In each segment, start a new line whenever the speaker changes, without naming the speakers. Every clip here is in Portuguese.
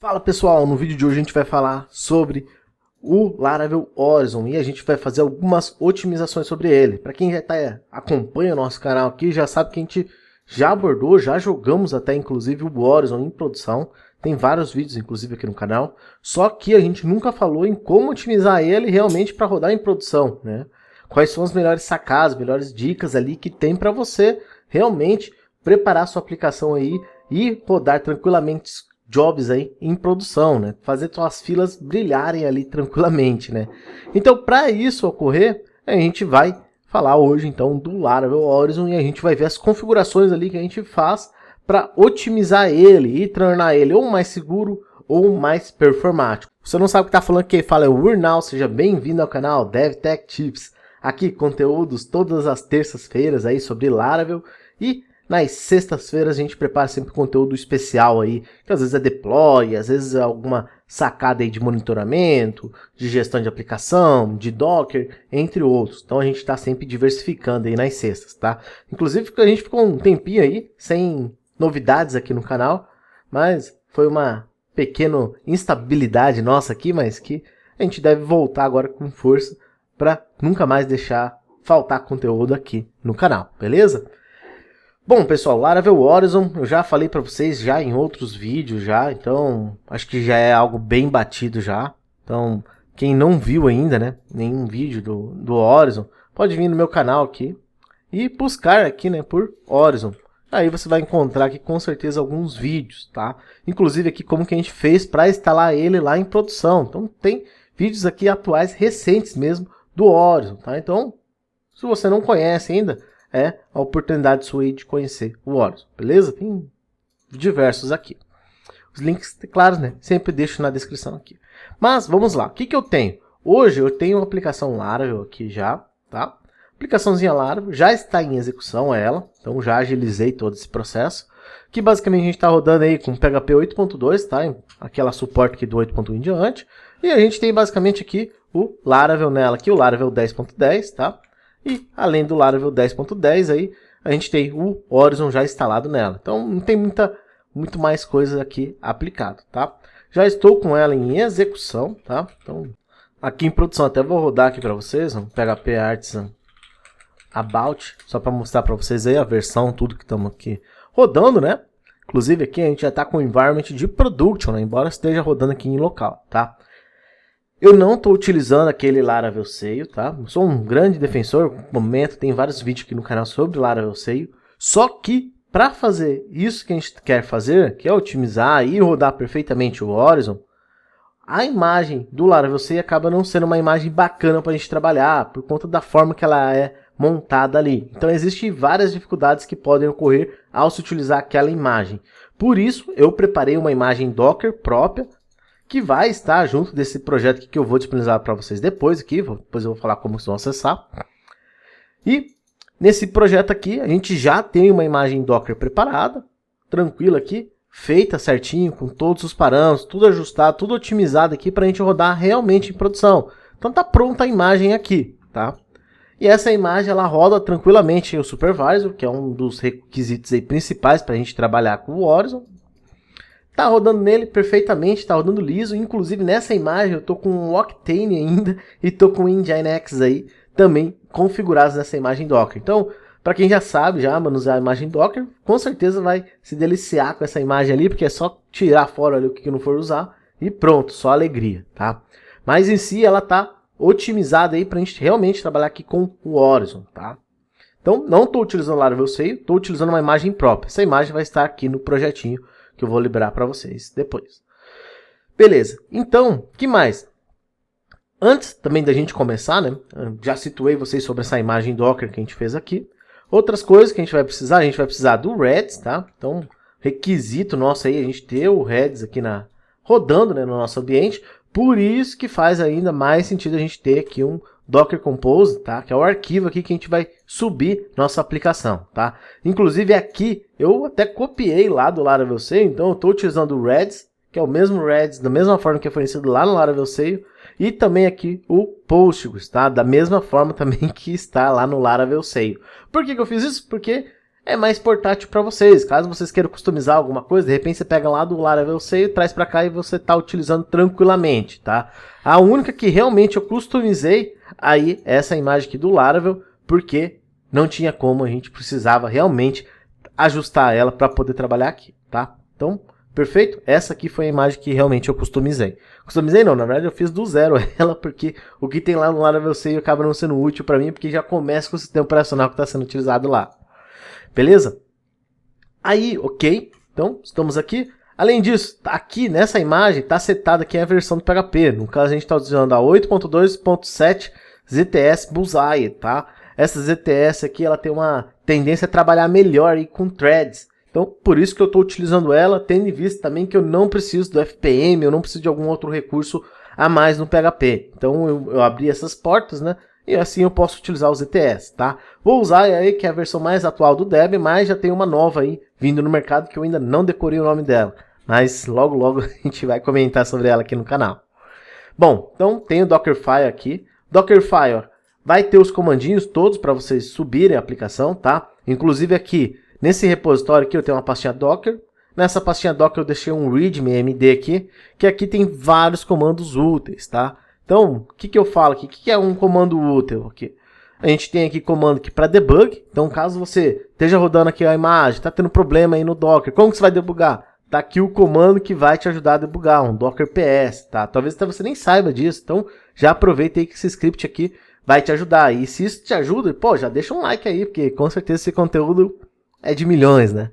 Fala pessoal, no vídeo de hoje a gente vai falar sobre o Laravel Horizon e a gente vai fazer algumas otimizações sobre ele. Para quem já acompanha o nosso canal aqui, já sabe que a gente já abordou, já jogamos até inclusive o Horizon em produção. Tem vários vídeos inclusive aqui no canal, só que a gente nunca falou em como otimizar ele realmente para rodar em produção, né? Quais são as melhores sacadas, melhores dicas ali que tem para você realmente preparar sua aplicação aí e rodar tranquilamente jobs aí em produção, né? Fazer suas filas brilharem ali tranquilamente, né? Então, para isso ocorrer, a gente vai falar hoje então do Laravel Horizon e a gente vai ver as configurações ali que a gente faz para otimizar ele e tornar ele ou mais seguro ou mais performático. Você não sabe o que está falando, quem fala é o Urnal, seja bem-vindo ao canal DevTech Tips. Aqui conteúdos todas as terças-feiras aí sobre Laravel e nas sextas-feiras a gente prepara sempre conteúdo especial aí, que às vezes é deploy, às vezes é alguma sacada aí de monitoramento, de gestão de aplicação, de Docker, entre outros. Então a gente está sempre diversificando aí nas sextas, tá? Inclusive a gente ficou um tempinho aí sem novidades aqui no canal, mas foi uma pequena instabilidade nossa aqui, mas que a gente deve voltar agora com força para nunca mais deixar faltar conteúdo aqui no canal, beleza? Bom, pessoal, Laravel Horizon, eu já falei para vocês já em outros vídeos já, então acho que já é algo bem batido já. Então, quem não viu ainda, né, nenhum vídeo do Horizon, pode vir no meu canal aqui e buscar aqui, né, por Horizon. Aí você vai encontrar aqui com certeza alguns vídeos, tá? Inclusive aqui como que a gente fez para instalar ele lá em produção. Então tem vídeos aqui atuais, recentes mesmo, do Horizon, tá? Então, se você não conhece ainda, é a oportunidade sua de conhecer o Horizon, beleza? Tem diversos aqui. Os links, claro, né? Sempre deixo na descrição aqui. Mas vamos lá, o que eu tenho? Hoje eu tenho uma aplicação Laravel aqui já, tá? Aplicaçãozinha Laravel, já está em execução ela, então já agilizei todo esse processo. Que basicamente a gente está rodando aí com PHP 8.2, tá? Aquela suporte aqui do 8.1 em diante. E a gente tem basicamente aqui o Laravel nela, aqui o Laravel 10.10, tá? E além do Laravel 10.10 aí, a gente tem o Horizon já instalado nela. Então não tem muito mais coisa aqui aplicado, tá? Já estou com ela em execução, tá? Então aqui em produção até vou rodar aqui para vocês, um PHP Artisan About, só para mostrar para vocês aí a versão, tudo que estamos aqui rodando, né? Inclusive aqui a gente já está com o environment de production, né? Embora esteja rodando aqui em local, tá? Eu não estou utilizando aquele Laravel Sail, tá? Eu sou um grande defensor, no momento tem vários vídeos aqui no canal sobre Laravel Sail. Só que para fazer isso que a gente quer fazer, que é otimizar e rodar perfeitamente o Horizon, a imagem do Laravel Sail acaba não sendo uma imagem bacana para a gente trabalhar, por conta da forma que ela é montada ali. Então existem várias dificuldades que podem ocorrer ao se utilizar aquela imagem. Por isso eu preparei uma imagem Docker própria, que vai estar junto desse projeto que eu vou disponibilizar para vocês depois aqui, depois eu vou falar como vocês vão acessar. E nesse projeto aqui a gente já tem uma imagem Docker preparada, tranquila aqui, feita certinho, com todos os parâmetros, tudo ajustado, tudo otimizado aqui para a gente rodar realmente em produção. Então tá pronta a imagem aqui, tá? E essa imagem ela roda tranquilamente em o Supervisor, que é um dos requisitos aí principais para a gente trabalhar com o Horizon. Tá rodando nele perfeitamente, tá rodando liso. Inclusive nessa imagem eu tô com o Octane ainda e tô com o Nginx aí também configurados nessa imagem Docker. Então, para quem já sabe já manusear a imagem Docker, com certeza vai se deliciar com essa imagem ali, porque é só tirar fora ali o que não for usar e pronto, só alegria, tá? Mas em si ela tá otimizada aí pra gente realmente trabalhar aqui com o Horizon, tá? Então, não tô utilizando o Laravel Sail, tô utilizando uma imagem própria. Essa imagem vai estar aqui no projetinho que eu vou liberar para vocês depois. Beleza, então, que mais? Antes também da gente começar, né? Já situei vocês sobre essa imagem Docker que a gente fez aqui. Outras coisas que a gente vai precisar do Redis, tá? Então, requisito nosso aí, a gente ter o Redis aqui rodando, né, no nosso ambiente. Por isso que faz ainda mais sentido a gente ter aqui um Docker Compose, tá? Que é o arquivo aqui que a gente vai subir nossa aplicação, tá? Inclusive aqui eu até copiei lá do Laravel Sail, então eu estou utilizando o Redis, que é o mesmo Redis, da mesma forma que é fornecido lá no Laravel Sail, e também aqui o Postgres, tá? Da mesma forma também que está lá no Laravel Sail. Por que eu fiz isso? Porque é mais portátil para vocês. Caso vocês queiram customizar alguma coisa, de repente você pega lá do Laravel Sail, traz para cá e você está utilizando tranquilamente, tá? A única que realmente eu customizei aí é essa imagem aqui do Laravel, porque não tinha como, a gente precisava realmente ajustar ela para poder trabalhar aqui, tá? Então, perfeito? Essa aqui foi a imagem que realmente eu customizei. Customizei não, na verdade eu fiz do zero ela, porque o que tem lá no Laravel Sail acaba não sendo útil para mim, porque já começa com o sistema operacional que está sendo utilizado lá. Beleza? Aí, ok. Então, estamos aqui. Além disso, aqui nessa imagem está setada aqui a versão do PHP. No caso, a gente está utilizando a 8.2.7 ZTS Bullseye, tá? Essa ZTS aqui, ela tem uma tendência a trabalhar melhor aí com threads. Então, por isso que eu estou utilizando ela, tendo em vista também que eu não preciso do FPM, eu não preciso de algum outro recurso a mais no PHP. Então, eu abri essas portas, né? E assim eu posso utilizar o ZTS, tá? Vou usar aí que é a versão mais atual do Debian, mas já tem uma nova aí vindo no mercado que eu ainda não decorei o nome dela. Mas logo logo a gente vai comentar sobre ela aqui no canal. Bom, então tem o Dockerfile aqui. Dockerfile vai ter os comandinhos todos para vocês subirem a aplicação, tá? Inclusive aqui, nesse repositório aqui eu tenho uma pastinha Docker. Nessa pastinha Docker eu deixei um readme.md aqui, que aqui tem vários comandos úteis, tá? Então, o que eu falo aqui? O que é um comando útil aqui? A gente tem aqui comando aqui para debug. Então, caso você esteja rodando aqui a imagem, está tendo problema aí no Docker, como que você vai debugar? Tá aqui o comando que vai te ajudar a debugar, um Docker PS, tá? Talvez até você nem saiba disso, então já aproveita aí que esse script aqui vai te ajudar. E se isso te ajuda, pô, já deixa um like aí, porque com certeza esse conteúdo é de milhões, né?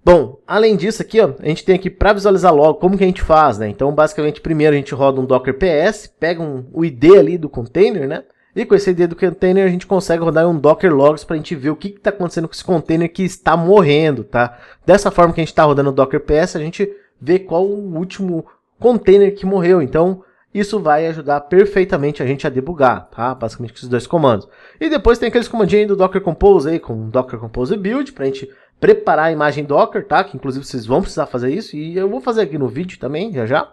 Bom, além disso aqui, ó, a gente tem aqui para visualizar logo como que a gente faz, né? Então, basicamente, primeiro a gente roda um Docker PS, pega o ID ali do container, né? E com esse ID do container a gente consegue rodar um Docker Logs para a gente ver o que está acontecendo com esse container que está morrendo, tá? Dessa forma que a gente está rodando o Docker PS, a gente vê qual o último container que morreu. Então, isso vai ajudar perfeitamente a gente a debugar, tá? Basicamente com esses dois comandos. E depois tem aqueles comandinhos do Docker Compose aí, com Docker Compose Build, para a gente preparar a imagem Docker, tá? Que inclusive vocês vão precisar fazer isso e eu vou fazer aqui no vídeo também, já já.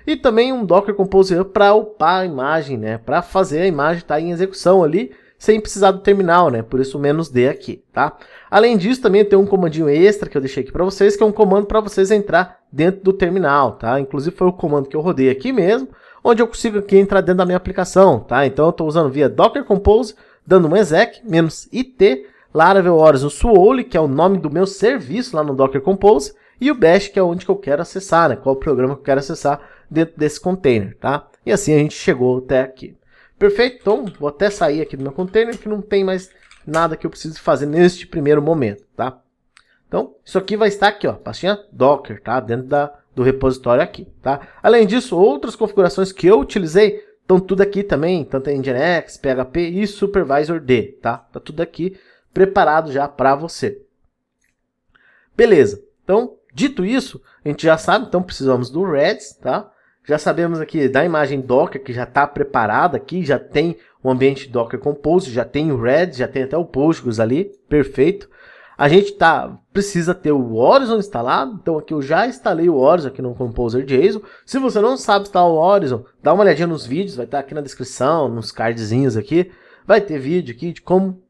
E também um Docker Compose para upar a imagem, né? Para fazer a imagem estar em execução ali, sem precisar do terminal, né? Por isso o "-d" aqui, tá? Além disso, também tem um comandinho extra que eu deixei aqui para vocês, que é um comando para vocês entrar dentro do terminal, tá? Inclusive foi o comando que eu rodei aqui mesmo, onde eu consigo aqui entrar dentro da minha aplicação, tá? Então eu estou usando via Docker Compose, dando um exec, -it, Laravel Horizon Suole, que é o nome do meu serviço lá no Docker Compose, e o Bash, que é onde que eu quero acessar, né? Qual o programa que eu quero acessar dentro desse container, tá? E assim a gente chegou até aqui. Perfeito? Então, vou até sair aqui do meu container, que não tem mais nada que eu preciso fazer neste primeiro momento, tá? Então, isso aqui vai estar aqui, ó, pastinha Docker, tá? Dentro do repositório aqui, tá? Além disso, outras configurações que eu utilizei estão tudo aqui também, tanto em Nginx, PHP e Supervisor D, tá? Tá tudo aqui preparado já para você. Beleza. Então, dito isso, a gente já sabe, então precisamos do Redis, tá? Já sabemos aqui da imagem Docker, que já está preparada aqui, já tem o ambiente Docker Compose, já tem o Redis, já tem até o Postgres ali, perfeito. A gente precisa ter o Horizon instalado, então aqui eu já instalei o Horizon aqui no Composer JSON. Se você não sabe instalar o Horizon, dá uma olhadinha nos vídeos, vai estar aqui na descrição, nos cardzinhos aqui. Vai ter vídeo aqui de como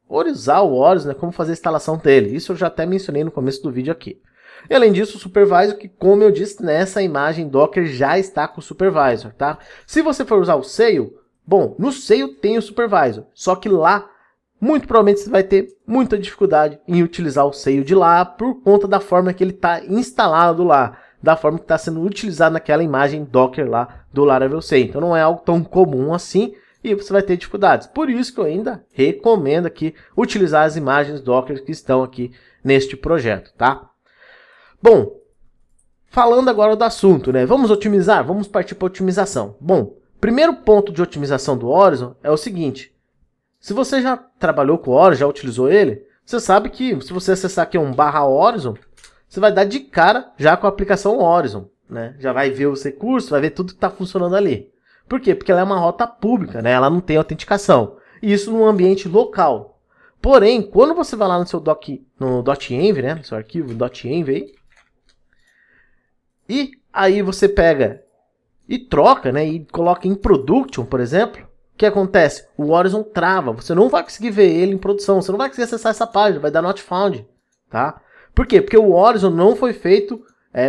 usar o Horizon, né, como fazer a instalação dele. Isso eu já até mencionei no começo do vídeo aqui. E além disso, o Supervisor, que como eu disse, nessa imagem Docker já está com o Supervisor, tá? Se você for usar o Sail, bom, no Sail tem o Supervisor, só que lá, muito provavelmente você vai ter muita dificuldade em utilizar o Sail de lá, por conta da forma que ele está instalado lá, da forma que está sendo utilizado naquela imagem Docker lá do Laravel Sail. Então não é algo tão comum assim, e você vai ter dificuldades. Por isso que eu ainda recomendo aqui utilizar as imagens Docker que estão aqui neste projeto, tá? Bom, falando agora do assunto, né? Vamos otimizar? Vamos partir para a otimização. Bom, primeiro ponto de otimização do Horizon é o seguinte. Se você já trabalhou com o Horizon, já utilizou ele, você sabe que se você acessar aqui um /Horizon, você vai dar de cara já com a aplicação Horizon, né? Já vai ver os recursos, vai ver tudo que está funcionando ali. Por quê? Porque ela é uma rota pública, né? Ela não tem autenticação. E isso num ambiente local. Porém, quando você vai lá no seu .env, né? No seu arquivo .env aí, e aí você pega e troca, né? E coloca em production, por exemplo. o que acontece? O Horizon trava, você não vai conseguir ver ele em produção, você não vai conseguir acessar essa página, vai dar not found, tá? Por quê? Porque o Horizon não foi feito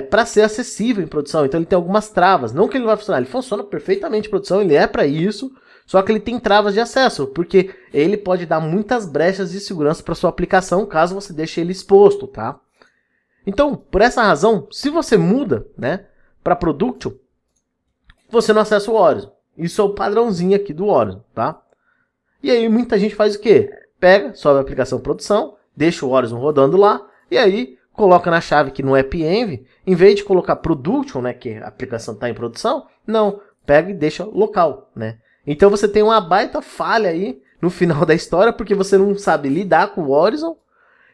para ser acessível em produção, então ele tem algumas travas, não que ele vai funcionar, ele funciona perfeitamente em produção, ele é para isso, só que ele tem travas de acesso, porque ele pode dar muitas brechas de segurança para sua aplicação, caso você deixe ele exposto, tá? Então, por essa razão, se você muda, né, para Production, você não acessa o Horizon. Isso é o padrãozinho aqui do Horizon, tá? E aí muita gente faz o quê? Pega, sobe a aplicação produção, deixa o Horizon rodando lá, e aí coloca na chave aqui no AppEnv, em vez de colocar Production, né, que a aplicação está em produção, não, pega e deixa local, né? Então você tem uma baita falha aí no final da história, porque você não sabe lidar com o Horizon,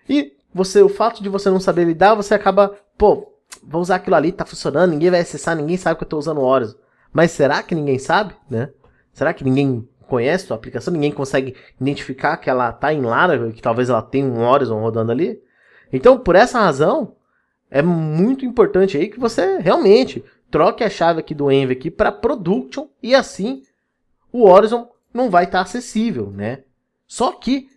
e o fato de você não saber lidar, você acaba, pô, vou usar aquilo ali, tá funcionando, ninguém vai acessar, ninguém sabe que eu tô usando o Horizon. Mas será que ninguém sabe, né? Será que ninguém conhece a sua aplicação? Ninguém consegue identificar que ela tá em Laravel, que talvez ela tenha um Horizon rodando ali? Então, por essa razão, é muito importante aí que você realmente troque a chave aqui do Env aqui para Production, e assim o Horizon não vai estar acessível, né? Só que,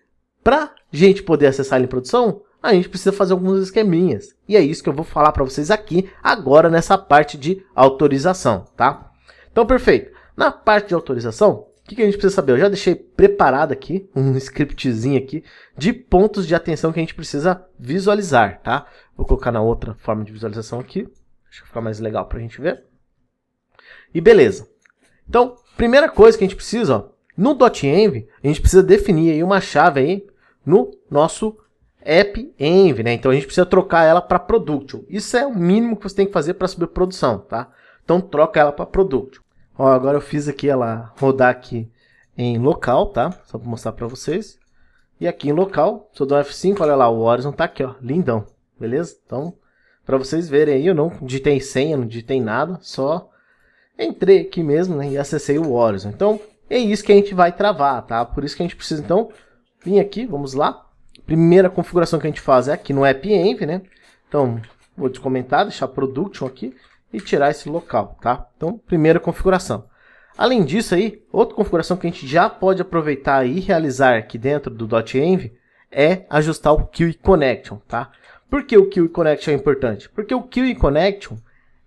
para gente poder acessar ele em produção, a gente precisa fazer alguns esqueminhas. E é isso que eu vou falar para vocês aqui, agora nessa parte de autorização, tá? Então, perfeito. Na parte de autorização, o que a gente precisa saber? Eu já deixei preparado aqui, um scriptzinho aqui, de pontos de atenção que a gente precisa visualizar, tá? Vou colocar na outra forma de visualização aqui. Deixa eu ficar mais legal para a gente ver. E beleza. Então, primeira coisa que a gente precisa, ó, no .env, a gente precisa definir aí uma chave aí no nosso AppEnv, né? Então a gente precisa trocar ela para Production. Isso é o mínimo que você tem que fazer para subir produção, tá? Então troca ela para Production. Ó, agora eu fiz aqui ela rodar aqui em local, tá? Só para mostrar para vocês. E aqui em local, se eu dou um F5, olha lá, o Horizon tá aqui, ó, lindão, beleza? Então, para vocês verem aí, eu não digitei senha, não digitei nada, só entrei aqui mesmo, né, e acessei o Horizon. Então, é isso que a gente vai travar, tá? Por isso que a gente precisa, então, vir aqui, vamos lá. Primeira configuração que a gente faz é aqui no AppEnv, né? Então, vou descomentar, deixar Production aqui e tirar esse local, tá? Então, primeira configuração. Além disso aí, outra configuração que a gente já pode aproveitar e realizar aqui dentro do .env é ajustar o Queue Connection, tá? Por que o Queue Connection é importante? Porque o Queue Connection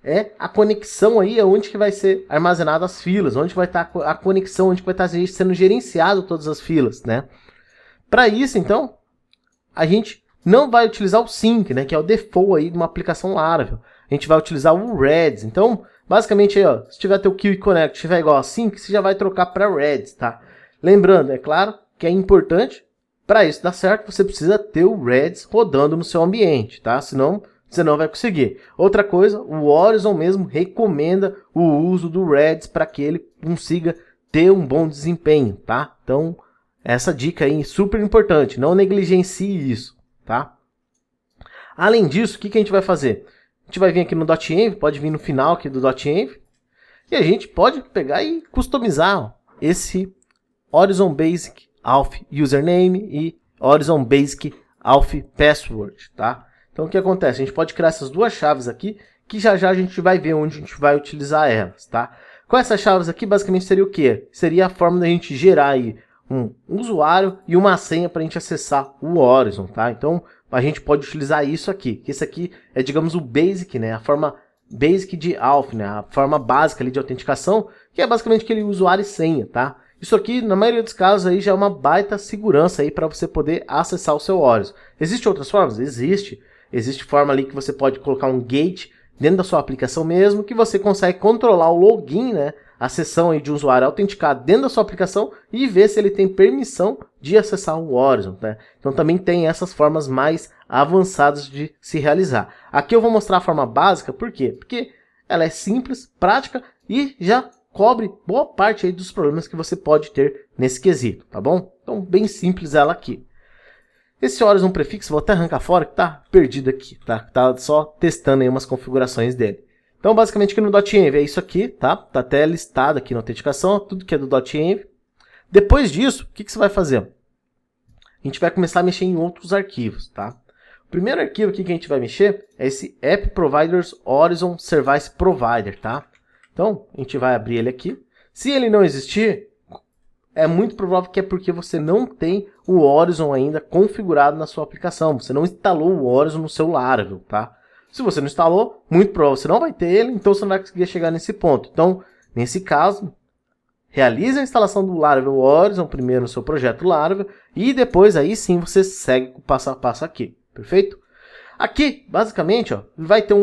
é a conexão aí onde que vai ser armazenadas as filas, onde vai estar a conexão, onde vai estar sendo gerenciado todas as filas, né? Para isso, então, a gente não vai utilizar o sync, né, que é o default aí de uma aplicação Laravel. A gente vai utilizar o Redis. Então, basicamente aí, ó, se tiver teu Queue Connect estiver igual a sync, você já vai trocar para Redis, tá? Lembrando, é claro, que é importante, para isso dar certo, você precisa ter o Redis rodando no seu ambiente, tá? Senão, você não vai conseguir. Outra coisa, o Horizon mesmo recomenda o uso do Redis para que ele consiga ter um bom desempenho, tá? Então, essa dica aí é super importante, não negligencie isso, tá? Além disso, o que a gente vai fazer? A gente vai vir aqui no .env, pode vir no final aqui do .env, e a gente pode pegar e customizar, ó, esse Horizon Basic Auth Username e Horizon Basic Auth Password, tá? Então o que acontece? A gente pode criar essas duas chaves aqui, que já já a gente vai ver onde a gente vai utilizar elas, tá? Com essas chaves aqui, basicamente seria o quê? Seria a forma da gente gerar aí um usuário e uma senha para a gente acessar o Horizon, tá? Então a gente pode utilizar isso aqui, que esse aqui é, digamos, o basic, né? A forma basic de auth, né? A forma básica ali de autenticação, que é basicamente aquele usuário e senha, tá? Isso aqui, na maioria dos casos, aí já é uma baita segurança aí para você poder acessar o seu Horizon. Existem outras formas? Existe. Existe forma ali que você pode colocar um gate dentro da sua aplicação mesmo, que você consegue controlar o login, né? A sessão aí de um usuário autenticado dentro da sua aplicação e ver se ele tem permissão de acessar o Horizon, né? Então também tem essas formas mais avançadas de se realizar. Aqui eu vou mostrar a forma básica, por quê? Porque ela é simples, prática e já cobre boa parte aí dos problemas que você pode ter nesse quesito, tá bom? Então bem simples ela aqui. Esse Horizon prefixo, vou até arrancar fora que tá perdido aqui, tá? Tá só testando aí umas configurações dele. Então, basicamente, aqui no .env é isso aqui, tá? Tá até listado aqui na autenticação, tudo que é do .env. Depois disso, o que você vai fazer? A gente vai começar a mexer em outros arquivos, tá? O primeiro arquivo aqui que a gente vai mexer é esse App Providers Horizon Service Provider, tá? Então, a gente vai abrir ele aqui. Se ele não existir, é muito provável que é porque você não tem o Horizon ainda configurado na sua aplicação. Você não instalou o Horizon no seu Laravel, tá? Se você não instalou, muito provável você não vai ter ele, então você não vai conseguir chegar nesse ponto. Então, nesse caso, realize a instalação do Laravel Horizon primeiro no seu projeto Laravel e depois aí sim você segue o passo a passo aqui, perfeito? Aqui, basicamente, ó, vai ter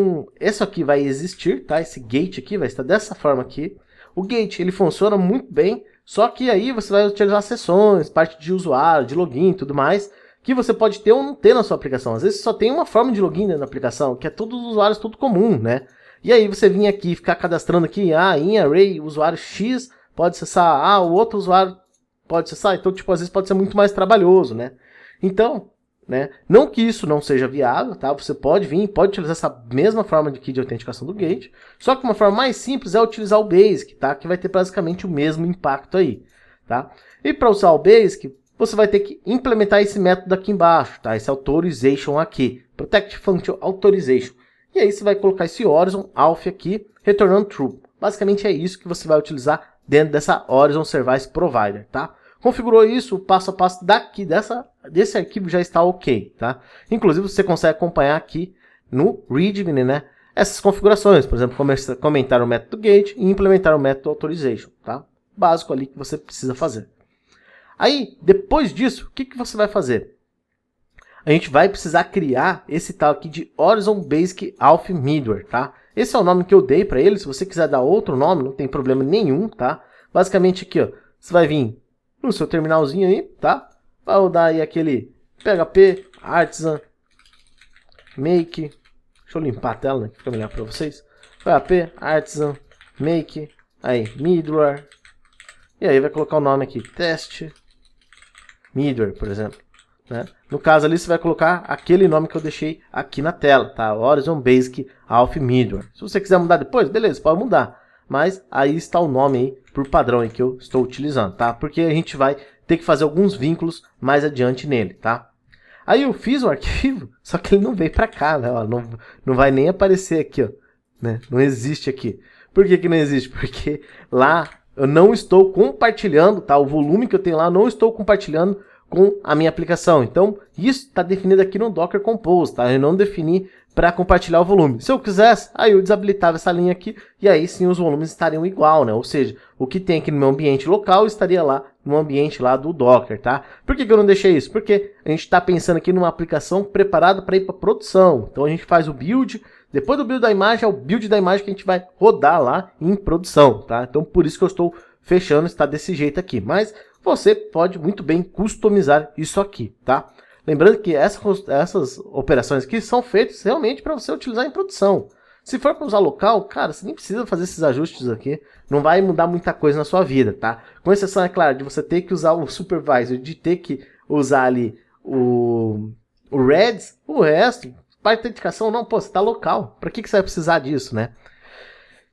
isso aqui vai existir, tá? Esse gate aqui vai estar dessa forma aqui. O gate, ele funciona muito bem, só que aí você vai utilizar sessões, parte de usuário, de login e tudo mais, que você pode ter ou não ter na sua aplicação. Às vezes só tem uma forma de login dentro da aplicação, que é todos os usuários, tudo comum, né? E aí você vir aqui e ficar cadastrando aqui, em array, o usuário X pode acessar, o outro usuário pode acessar, então, tipo, às vezes pode ser muito mais trabalhoso, né? Então, né, não que isso não seja viável, tá? Você pode utilizar essa mesma forma de autenticação do gate, só que uma forma mais simples é utilizar o Basic, tá? Que vai ter basicamente o mesmo impacto aí, tá? E para usar o Basic, você vai ter que implementar esse método aqui embaixo, tá? Esse authorization aqui, Protect Function Authorization. E aí você vai colocar esse Horizon Auth aqui, retornando true. Basicamente é isso que você vai utilizar dentro dessa Horizon Service Provider, tá? Configurou isso, o passo a passo desse arquivo já está ok, tá? Inclusive você consegue acompanhar aqui no README, né? Essas configurações, por exemplo, comentar o método get e implementar o método authorization, tá? Básico ali que você precisa fazer. Aí, depois disso, o que você vai fazer? A gente vai precisar criar esse tal aqui de Horizon Basic Auth Middleware, tá? Esse é o nome que eu dei para ele. Se você quiser dar outro nome, não tem problema nenhum, tá? Basicamente aqui, ó, você vai vir no seu terminalzinho aí, tá? Vai rodar aí aquele PHP Artisan Make. Deixa eu limpar a tela, né? Que fica melhor para vocês. PHP Artisan Make. Aí, Middleware. E aí vai colocar o nome aqui, Test Middleware, por exemplo. Né? No caso ali você vai colocar aquele nome que eu deixei aqui na tela, tá? Horizon Basic Auth Middleware. Se você quiser mudar depois, beleza, pode mudar. Mas aí está o nome aí por padrão aí que eu estou utilizando, tá? Porque a gente vai ter que fazer alguns vínculos mais adiante nele, tá? Aí eu fiz o arquivo, só que ele não veio para cá, né? Ó, não vai nem aparecer aqui, ó, né? Não existe aqui. Por que não existe? Porque lá eu não estou compartilhando, tá? O volume que eu tenho lá, não estou compartilhando com a minha aplicação. Então, isso está definido aqui no Docker Compose, tá? Eu não defini para compartilhar o volume. Se eu quisesse, aí eu desabilitava essa linha aqui e aí sim os volumes estariam igual, né? Ou seja, o que tem aqui no meu ambiente local estaria lá no ambiente lá do Docker, tá? Por que eu não deixei isso? Porque a gente está pensando aqui numa aplicação preparada para ir para produção. Então a gente faz o build, depois do build da imagem é o build da imagem que a gente vai rodar lá em produção, tá? Então por isso que eu estou fechando, está desse jeito aqui. Mas você pode muito bem customizar isso aqui, tá? Lembrando que essas operações aqui são feitas realmente para você utilizar em produção. Se for para usar local, cara, você nem precisa fazer esses ajustes aqui. Não vai mudar muita coisa na sua vida, tá? Com exceção, é claro, de você ter que usar o supervisor, de ter que usar ali o Redis, o resto, parte de autenticação, não, pô, você está local. Para que você vai precisar disso, né?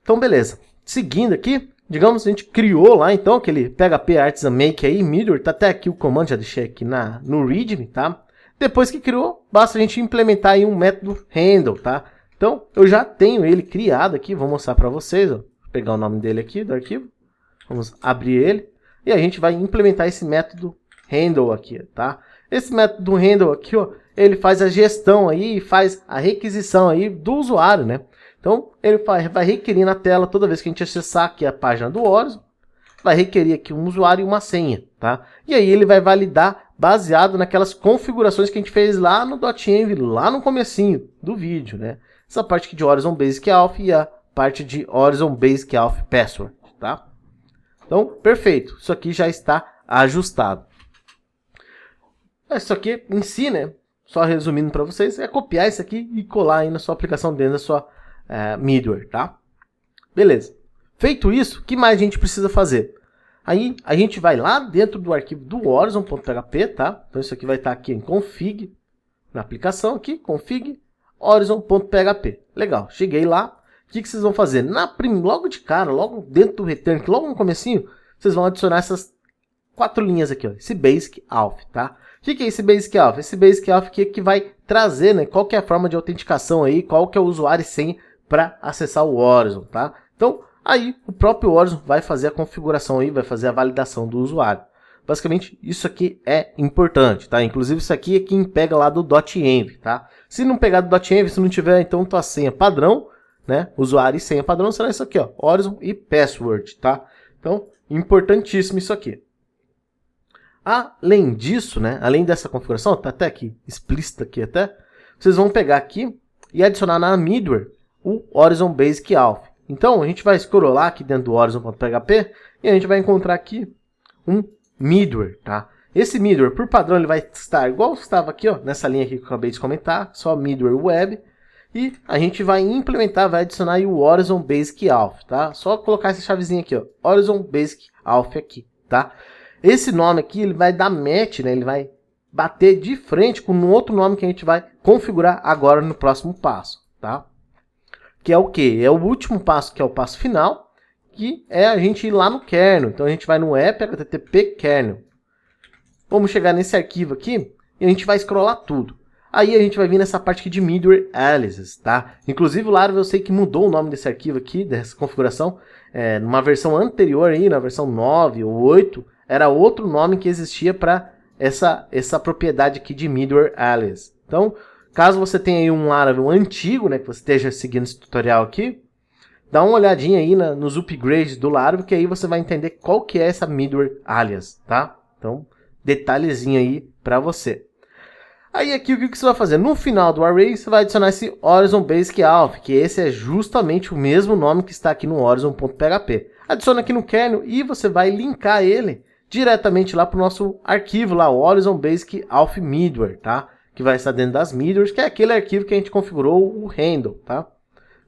Então, beleza. Seguindo aqui, digamos, a gente criou lá, então, aquele PHP Artisan Make aí, Middleware, tá até aqui o comando, já deixei aqui no README, tá? Depois que criou, basta a gente implementar aí um método handle, tá? Então, eu já tenho ele criado aqui, vou mostrar para vocês, ó. Vou pegar o nome dele aqui, do arquivo, vamos abrir ele, e a gente vai implementar esse método handle aqui, tá? Esse método handle aqui, ó, ele faz a gestão aí, faz a requisição aí do usuário, né? Então, ele vai requerir na tela, toda vez que a gente acessar aqui a página do Horizon, vai requerer aqui um usuário e uma senha, tá? E aí ele vai validar baseado naquelas configurações que a gente fez lá no .env, lá no comecinho do vídeo, né? Essa parte aqui de Horizon Basic Auth e a parte de Horizon Basic Auth Password, tá? Então, perfeito. Isso aqui já está ajustado. Isso aqui em si, né? Só resumindo para vocês, é copiar isso aqui e colar aí na sua aplicação dentro da sua middleware, tá? Beleza. Feito isso, o que mais a gente precisa fazer? Aí a gente vai lá dentro do arquivo do horizon.php, tá? Então isso aqui vai estar aqui em config, na aplicação aqui, config, horizon.php. Legal, cheguei lá. O que vocês vão fazer? Logo de cara, logo dentro do return, logo no comecinho, vocês vão adicionar essas 4 linhas aqui, ó, esse basic auth, tá? O que é esse basic auth? Esse basic auth aqui é que vai trazer, né, qual que é a forma de autenticação aí, qual que é o usuário e senha para acessar o Horizon, tá? Então, aí o próprio Horizon vai fazer a configuração aí, vai fazer a validação do usuário. basicamente isso aqui é importante, tá? Inclusive isso aqui é quem pega lá do .env, tá? Se não pegar do .env, se não tiver então tua senha padrão, né? Usuário e senha padrão será isso aqui, ó, Horizon e password, tá? Então, importantíssimo isso aqui. Além disso, né? Além dessa configuração, tá até aqui explícita aqui até, vocês vão pegar aqui e adicionar na middleware o Horizon Basic Auth. Então, a gente vai scrollar aqui dentro do Horizon.php e a gente vai encontrar aqui um middleware, tá? Esse middleware, por padrão, ele vai estar igual estava aqui, ó, nessa linha aqui que eu acabei de comentar, só middleware web. E a gente vai implementar, vai adicionar aí o Horizon Basic Auth, tá? Só colocar essa chavezinha aqui, ó, Horizon Basic Auth aqui, tá? Esse nome aqui, ele vai dar match, né? Ele vai bater de frente com um outro nome que a gente vai configurar agora no próximo passo, tá? Que é o quê? É o último passo, que é o passo final, que é a gente ir lá no kernel. Então a gente vai no app http kernel. Vamos chegar nesse arquivo aqui e a gente vai scrollar tudo. Aí a gente vai vir nessa parte aqui de middleware aliases, tá? Inclusive o Laravel eu sei que mudou o nome desse arquivo aqui, dessa configuração. Numa versão anterior aí, na versão 9 ou 8, era outro nome que existia para essa propriedade aqui de middleware alias. Então, caso você tenha aí um Laravel antigo, né, que você esteja seguindo esse tutorial aqui, dá uma olhadinha aí nos upgrades do Laravel, que aí você vai entender qual que é essa middleware alias, tá? Então, detalhezinho aí para você. Aí aqui o que você vai fazer? No final do array, você vai adicionar esse Horizon Basic Auth, que esse é justamente o mesmo nome que está aqui no Horizon.php. Adiciona aqui no kernel e você vai linkar ele diretamente lá para o nosso arquivo lá, o Horizon Basic Auth Middleware, tá? Que vai estar dentro das middlewares, que é aquele arquivo que a gente configurou o handle, tá?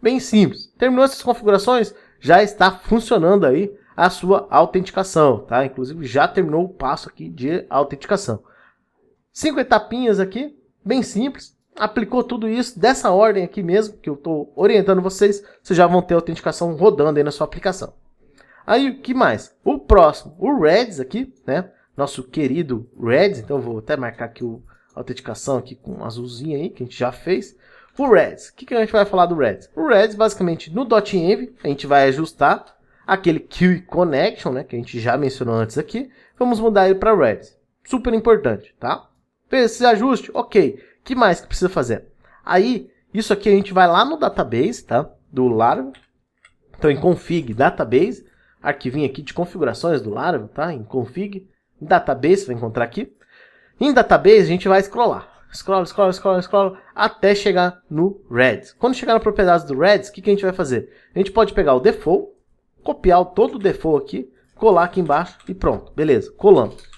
Bem simples. Terminou essas configurações, já está funcionando aí a sua autenticação, tá? Inclusive já terminou o passo aqui de autenticação. 5 etapinhas aqui, bem simples. Aplicou tudo isso dessa ordem aqui mesmo, que eu estou orientando vocês, vocês já vão ter a autenticação rodando aí na sua aplicação. Aí, o que mais? O próximo, o Redis aqui, né? Nosso querido Redis, então eu vou até marcar aqui a autenticação aqui com um azulzinho aí, que a gente já fez. O Redis, o que a gente vai falar do Redis? O Redis, basicamente, no .env, a gente vai ajustar aquele Queue Connection, né? Que a gente já mencionou antes aqui. Vamos mudar ele para Redis. Super importante, tá? Fez esse ajuste? Ok. O que mais que precisa fazer? Aí, isso aqui a gente vai lá no database, tá? Do Laravel. Então, em config database, arquivinho aqui de configurações do Laravel, tá? Em config database, você vai encontrar aqui. Em database, a gente vai scrollar. Scrolla, até chegar no Redis. Quando chegar na propriedade do Redis, o que a gente vai fazer? A gente pode pegar o default, copiar todo o default aqui, colar aqui embaixo e pronto. Beleza, colamos.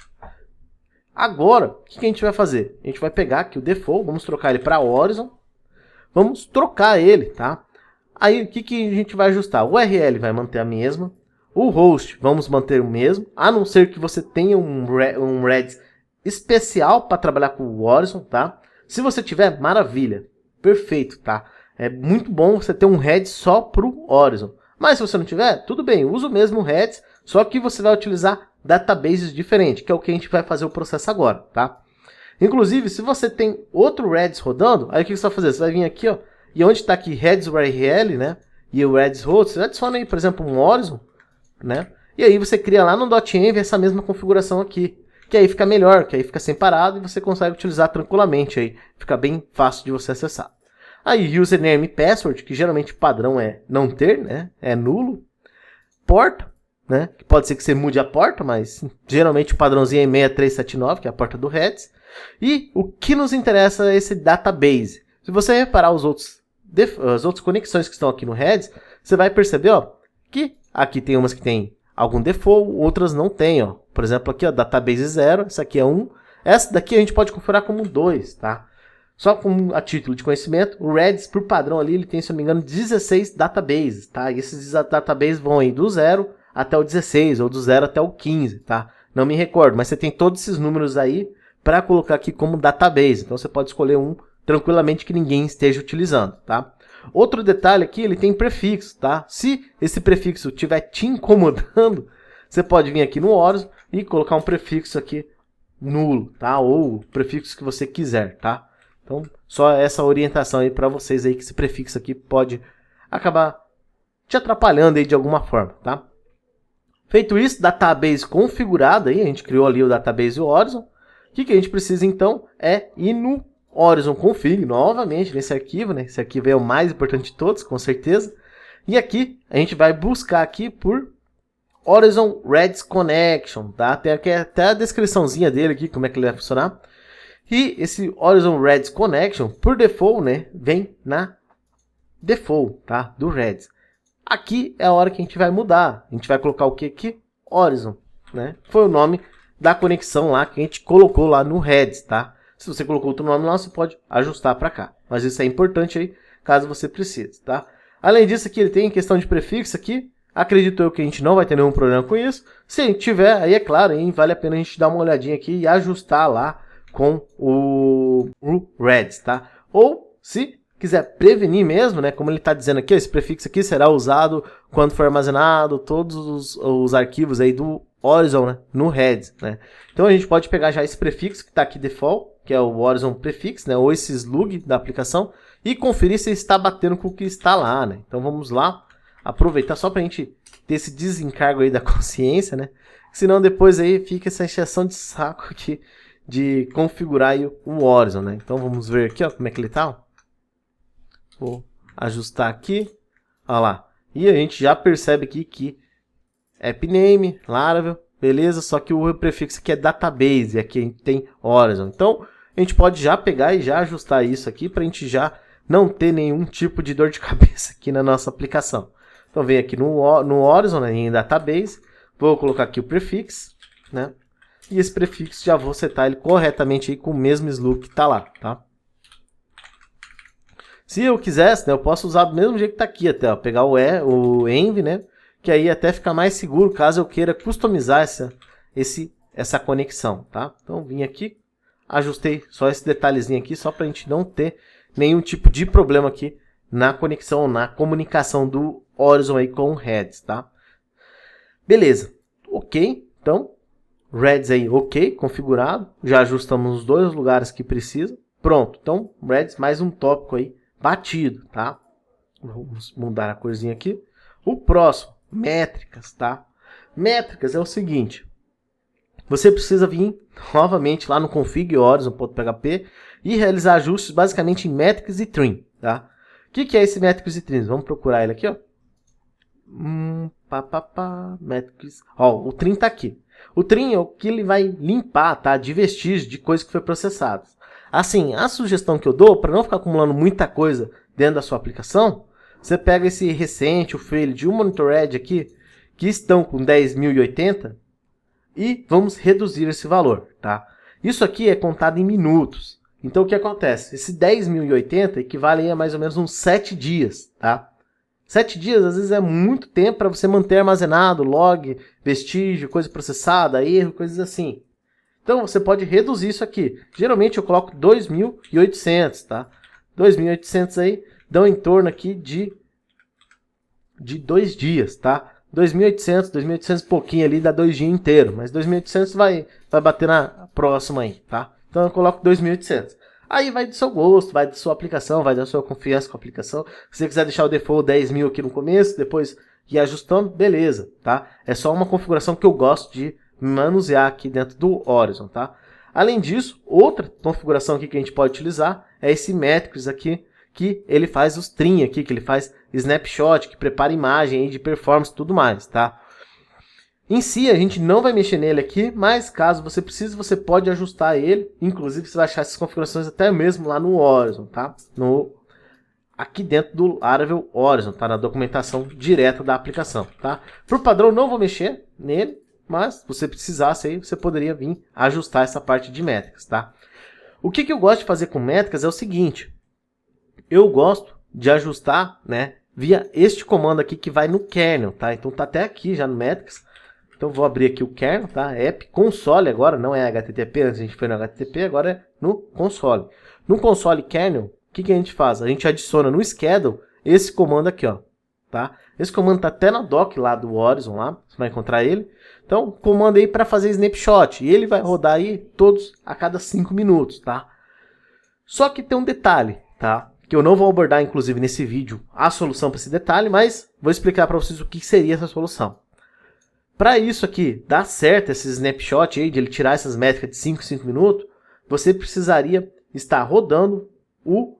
Agora, o que a gente vai fazer? A gente vai pegar aqui o default, vamos trocar ele para Horizon. Vamos trocar ele, tá? Aí, o que a gente vai ajustar? O URL vai manter a mesma. O host, vamos manter o mesmo. A não ser que você tenha um Redis especial para trabalhar com o Horizon, tá? Se você tiver, maravilha. Perfeito, tá? É muito bom você ter um Redis só para o Horizon. Mas se você não tiver, tudo bem. Usa o mesmo Redis, só que você vai utilizar databases diferentes, que é o que a gente vai fazer o processo agora, tá? Inclusive, se você tem outro Redis rodando, aí o que você vai fazer? Você vai vir aqui, ó, e onde está aqui Redis URL, né? E o Redis host, você adiciona aí, por exemplo, um Horizon, né? E aí você cria lá no .env essa mesma configuração aqui, que aí fica melhor, que aí fica separado e você consegue utilizar tranquilamente aí, fica bem fácil de você acessar. Aí username e password, que geralmente o padrão é não ter, né? É nulo. Porta, né? Que pode ser que você mude a porta, mas geralmente o padrãozinho é 6379, que é a porta do Redis. E o que nos interessa é esse database. Se você reparar as outras conexões que estão aqui no Redis, você vai perceber, ó, que aqui tem umas que tem algum default, outras não tem, ó. Por exemplo, aqui, ó, database 0, essa aqui é 1. Essa daqui a gente pode configurar como 2, tá? Só como a título de conhecimento, o Redis, por padrão ali, ele tem, se não me engano, 16 databases, tá? E esses databases vão aí do 0 até o 16, ou do 0 até o 15, tá? Não me recordo, mas você tem todos esses números aí para colocar aqui como database. Então você pode escolher um tranquilamente que ninguém esteja utilizando, tá? Outro detalhe aqui, ele tem prefixo, tá? Se esse prefixo estiver te incomodando, você pode vir aqui no Horizon e colocar um prefixo aqui nulo, tá? Ou o prefixo que você quiser, tá? Então, só essa orientação aí para vocês aí, que esse prefixo aqui pode acabar te atrapalhando aí de alguma forma, tá? Feito isso, database configurada, aí, a gente criou ali o database Horizon. O que a gente precisa então é ir no Horizon Config, novamente nesse arquivo, né? Esse arquivo é o mais importante de todos, com certeza. E aqui a gente vai buscar aqui por Horizon Redis Connection, tá? Tem aqui até a descriçãozinha dele aqui, como é que ele vai funcionar. E esse Horizon Redis Connection, por default, né, vem na default, tá? Do Redis. Aqui é a hora que a gente vai mudar. A gente vai colocar o que aqui? Horizon, né? Foi o nome da conexão lá que a gente colocou lá no Redis, tá? Se você colocou outro nome lá, você pode ajustar para cá. Mas isso é importante aí, caso você precise, tá? Além disso aqui, ele tem questão de prefixo aqui. Acredito eu que a gente não vai ter nenhum problema com isso. Se a gente tiver, aí é claro, hein, vale a pena a gente dar uma olhadinha aqui e ajustar lá com o Redis, tá? Ou, se quiser prevenir mesmo, né, como ele está dizendo aqui, esse prefixo aqui será usado quando for armazenado todos os arquivos aí do Horizon, né, no Redis, né? Então a gente pode pegar já esse prefixo que está aqui default, que é o Horizon Prefix, né, ou esse slug da aplicação, e conferir se está batendo com o que está lá, né? Então vamos lá, aproveitar só para a gente ter esse desencargo aí da consciência, né? Senão depois aí fica essa encheção de saco aqui de configurar aí o Horizon, né? Então vamos ver aqui, ó, como é que ele tá, ó. Vou ajustar aqui, olha lá. E a gente já percebe aqui que AppName, Laravel, beleza? Só que o prefixo aqui é Database, e aqui a gente tem Horizon. Então a gente pode já pegar e já ajustar isso aqui para a gente já não ter nenhum tipo de dor de cabeça aqui na nossa aplicação. Então vem aqui no Horizon, né, em Database, vou colocar aqui o prefixo, né? E esse prefixo já vou setar ele corretamente aí com o mesmo slug que está lá, tá? Se eu quisesse, né, eu posso usar do mesmo jeito que está aqui até, ó, pegar o env, né, que aí até fica mais seguro caso eu queira customizar essa conexão, tá? Então vim aqui, ajustei só esse detalhezinho aqui, só para a gente não ter nenhum tipo de problema aqui na conexão, na comunicação do Horizon aí com o Redis, tá? Beleza, ok, então Redis aí ok, configurado, já ajustamos os dois lugares que precisa, pronto, então Redis mais um tópico aí batido, tá? Vamos mudar a corzinha aqui. O próximo, métricas, tá? Métricas é o seguinte, você precisa vir novamente lá no config horizon.php e realizar ajustes basicamente em métricas e trim, tá? O que é esse métricas e trims? Vamos procurar ele aqui, ó. Métricas. Ó, o trim tá aqui. O trim é o que ele vai limpar, tá? De vestígios de coisas que foi processadas. Assim, a sugestão que eu dou, para não ficar acumulando muita coisa dentro da sua aplicação, você pega esse recente, o failed e o monitored aqui, que estão com 10.080, e vamos reduzir esse valor, tá? Isso aqui é contado em minutos. Então o que acontece? Esse 10.080 equivale a mais ou menos uns 7 dias, tá? 7 dias às vezes é muito tempo para você manter armazenado log, vestígio, coisa processada, erro, coisas assim. Então você pode reduzir isso aqui. Geralmente eu coloco 2.800, tá? 2.800 aí dão em torno aqui de 2 dias, tá? 2.800 e pouquinho ali dá 2 dias inteiros, mas 2.800 vai bater na próxima aí, tá? Então eu coloco 2.800. Aí vai do seu gosto, vai da sua aplicação, vai da sua confiança com a aplicação. Se você quiser deixar o default 10.000 aqui no começo, depois ir ajustando, beleza, tá? É só uma configuração que eu gosto de manusear aqui dentro do Horizon, tá? Além disso, outra configuração aqui que a gente pode utilizar é esse Metrics aqui, que ele faz os trim aqui, que ele faz snapshot, que prepara imagem aí de performance e tudo mais, tá? Em si, a gente não vai mexer nele aqui, mas caso você precise, você pode ajustar ele. Inclusive, você vai achar essas configurações até mesmo lá no Horizon, tá? Aqui dentro do Laravel Horizon, tá? Na documentação direta da aplicação, tá? Por padrão, não vou mexer nele, mas se você precisasse aí, você poderia vir ajustar essa parte de métricas, tá? O que eu gosto de fazer com métricas é o seguinte. Eu gosto de ajustar, né, via este comando aqui que vai no kernel, tá? Então tá até aqui já no métricas. Então vou abrir aqui o kernel, tá? App console agora, não é HTTP, antes a gente foi no HTTP, agora é no console. No console kernel, o que a gente faz? A gente adiciona no schedule esse comando aqui, ó, tá? Esse comando tá até na doc lá do Horizon, lá, você vai encontrar ele. Então, comando aí para fazer snapshot, e ele vai rodar aí todos a cada 5 minutos, tá? Só que tem um detalhe, tá? Que eu não vou abordar, inclusive, nesse vídeo, a solução para esse detalhe, mas vou explicar para vocês o que seria essa solução. Para isso aqui dar certo, esse snapshot aí, de ele tirar essas métricas de 5 em 5 minutos, você precisaria estar rodando o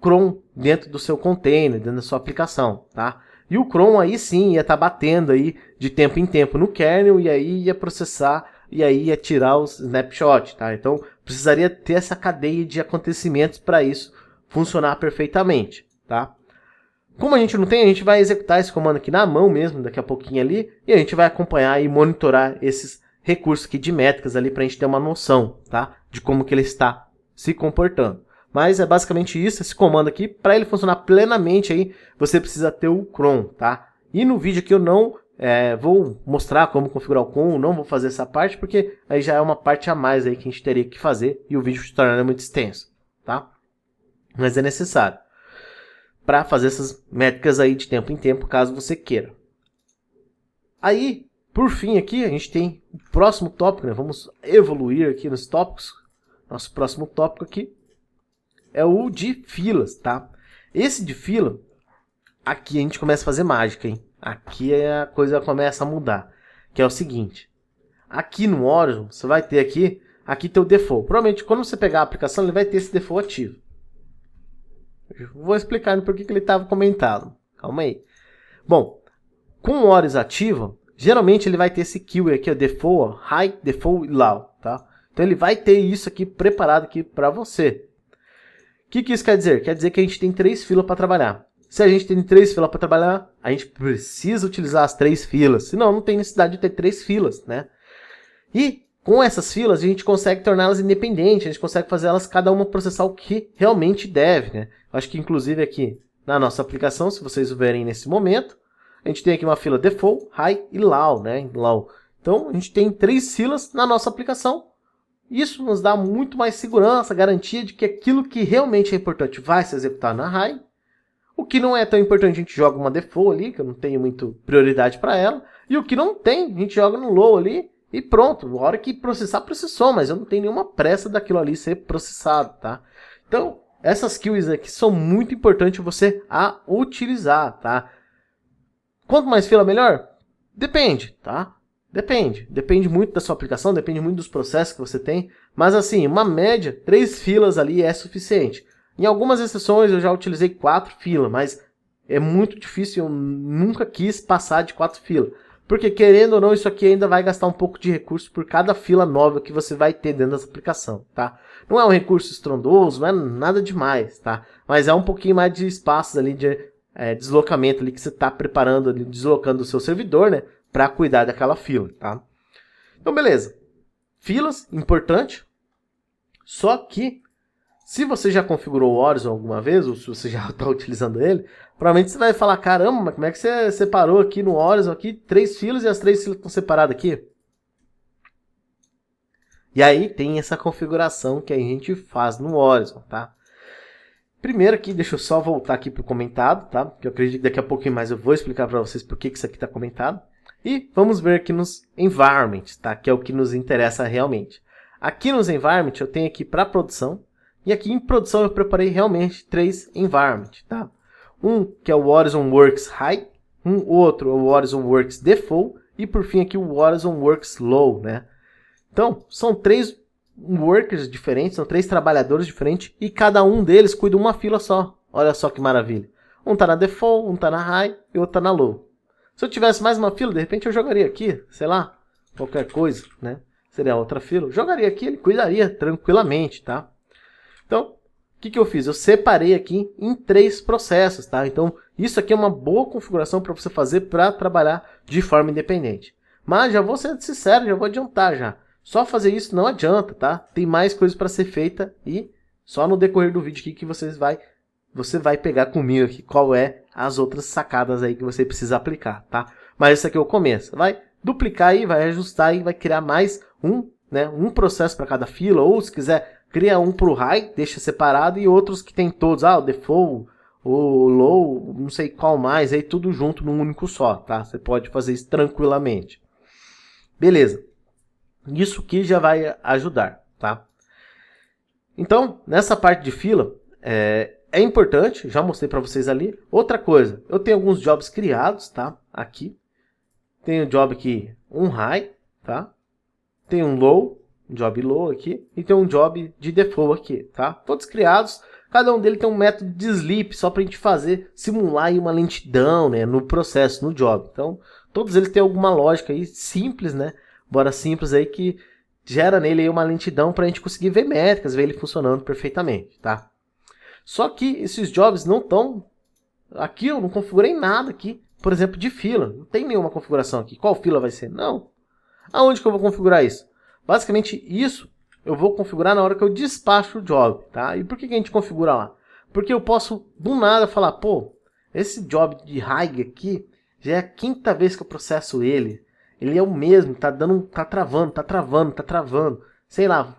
cron dentro do seu container, dentro da sua aplicação, tá? E o cron aí sim ia estar batendo aí de tempo em tempo no kernel e aí ia processar e aí ia tirar os snapshots, tá? Então precisaria ter essa cadeia de acontecimentos para isso funcionar perfeitamente, tá? Como a gente não tem, a gente vai executar esse comando aqui na mão mesmo, daqui a pouquinho ali, e a gente vai acompanhar e monitorar esses recursos aqui de métricas ali para a gente ter uma noção, tá? De como que ele está se comportando. Mas é basicamente isso, esse comando aqui, para ele funcionar plenamente aí, você precisa ter o cron, tá? E no vídeo aqui eu não vou mostrar como configurar o cron, não vou fazer essa parte, porque aí já é uma parte a mais aí que a gente teria que fazer e o vídeo se tornaria muito extenso, tá? Mas é necessário para fazer essas métricas aí de tempo em tempo, caso você queira. Aí, por fim aqui, a gente tem o próximo tópico, né? Vamos evoluir aqui nos tópicos. Nosso próximo tópico aqui é o de filas, tá? Esse de fila, aqui a gente começa a fazer mágica, hein? Aqui a coisa começa a mudar, que é o seguinte. Aqui no Horizon, você vai ter aqui tem o default. Provavelmente, quando você pegar a aplicação, ele vai ter esse default ativo. Vou explicar por que ele estava comentado. Calma aí. Bom, com o Horizon ativo, geralmente ele vai ter esse keyword aqui, o default, high, default e low, tá? Então ele vai ter isso aqui preparado aqui para você. O que isso quer dizer? Quer dizer que a gente tem 3 filas para trabalhar. Se a gente tem 3 filas para trabalhar, a gente precisa utilizar as 3 filas. Senão não tem necessidade de ter 3 filas, né? E com essas filas a gente consegue torná-las independentes, a gente consegue fazer elas cada uma processar o que realmente deve, né? Acho que inclusive aqui na nossa aplicação, se vocês verem nesse momento, a gente tem aqui uma fila default, high e low, né? Low. Então a gente tem 3 filas na nossa aplicação. Isso nos dá muito mais segurança, garantia de que aquilo que realmente é importante vai se executar na high. O que não é tão importante, a gente joga uma default ali, que eu não tenho muito prioridade para ela. E o que não tem, a gente joga no low ali e pronto. Na hora que processar, processou, mas eu não tenho nenhuma pressa daquilo ali ser processado, tá? Então, essas queues aqui são muito importantes você a utilizar, tá? Quanto mais fila, melhor? Depende, tá? Depende muito da sua aplicação, depende muito dos processos que você tem. Mas assim, uma média, 3 filas ali é suficiente. Em algumas exceções eu já utilizei 4 filas, mas é muito difícil, eu nunca quis passar de 4 filas. Porque querendo ou não, isso aqui ainda vai gastar um pouco de recurso por cada fila nova que você vai ter dentro dessa aplicação, tá? Não é um recurso estrondoso, não é nada demais, tá? Mas é um pouquinho mais de espaços ali de deslocamento ali que você está preparando, ali, deslocando o seu servidor, né? Para cuidar daquela fila, tá? Então, beleza. Filas, importante. Só que, se você já configurou o Horizon alguma vez, ou se você já está utilizando ele, provavelmente você vai falar, caramba, mas como é que você separou aqui no Horizon aqui 3 filas e as 3 filas estão separadas aqui? E aí tem essa configuração que a gente faz no Horizon, tá? Primeiro aqui, deixa eu só voltar aqui para o comentado, tá? Que eu acredito que daqui a pouquinho mais eu vou explicar para vocês por que isso aqui está comentado. E vamos ver aqui nos environments, tá? Que é o que nos interessa realmente. Aqui nos environments eu tenho aqui para produção. E aqui em produção eu preparei realmente 3 environments, tá? Um que é o Horizon Works High. Um outro é o Horizon Works Default. E por fim aqui o Horizon Works Low, né? Então, são 3 workers diferentes, são 3 trabalhadores diferentes. E cada um deles cuida uma fila só. Olha só que maravilha. Um tá na Default, um tá na High e outro tá na Low. Se eu tivesse mais uma fila, de repente eu jogaria aqui, sei lá, qualquer coisa, né? Seria outra fila. Eu jogaria aqui, ele cuidaria tranquilamente, tá? Então, o que eu fiz? Eu separei aqui em 3 processos, tá? Então, isso aqui é uma boa configuração para você fazer para trabalhar de forma independente. Mas já vou ser sincero, já vou adiantar já. Só fazer isso não adianta, tá? Tem mais coisas para ser feita e só no decorrer do vídeo aqui que você vai pegar comigo aqui qual é as outras sacadas aí que você precisa aplicar, tá? Mas isso aqui é o começo. Vai duplicar aí, vai ajustar e vai criar mais um processo para cada fila. Ou se quiser, cria um para o high, deixa separado e outros que tem todos. O default, o low, não sei qual mais, aí tudo junto num único só, tá? Você pode fazer isso tranquilamente. Beleza. Isso aqui já vai ajudar, tá? Então, nessa parte de fila, é importante, já mostrei para vocês ali. Outra coisa, eu tenho alguns jobs criados, tá? Aqui. tem um job aqui, um high, tá? Tem um low, um job low aqui, e tem um job de default aqui, tá? Todos criados, cada um deles tem um método de sleep, só para a gente fazer, simular aí uma lentidão, né, no processo, no job. Então, todos eles têm alguma lógica aí simples, né? Bora simples aí que gera nele aí uma lentidão para a gente conseguir ver métricas, ver ele funcionando perfeitamente, tá? Só que esses jobs não estão aqui, eu não configurei nada aqui, por exemplo, de fila. Não tem nenhuma configuração aqui. Qual fila vai ser? Não. Aonde que eu vou configurar isso? Basicamente, isso eu vou configurar na hora que eu despacho o job, tá? E por que a gente configura lá? Porque eu posso, do nada, falar, pô, esse job de high aqui, já é a quinta vez que eu processo ele. Ele é o mesmo, tá travando. Sei lá,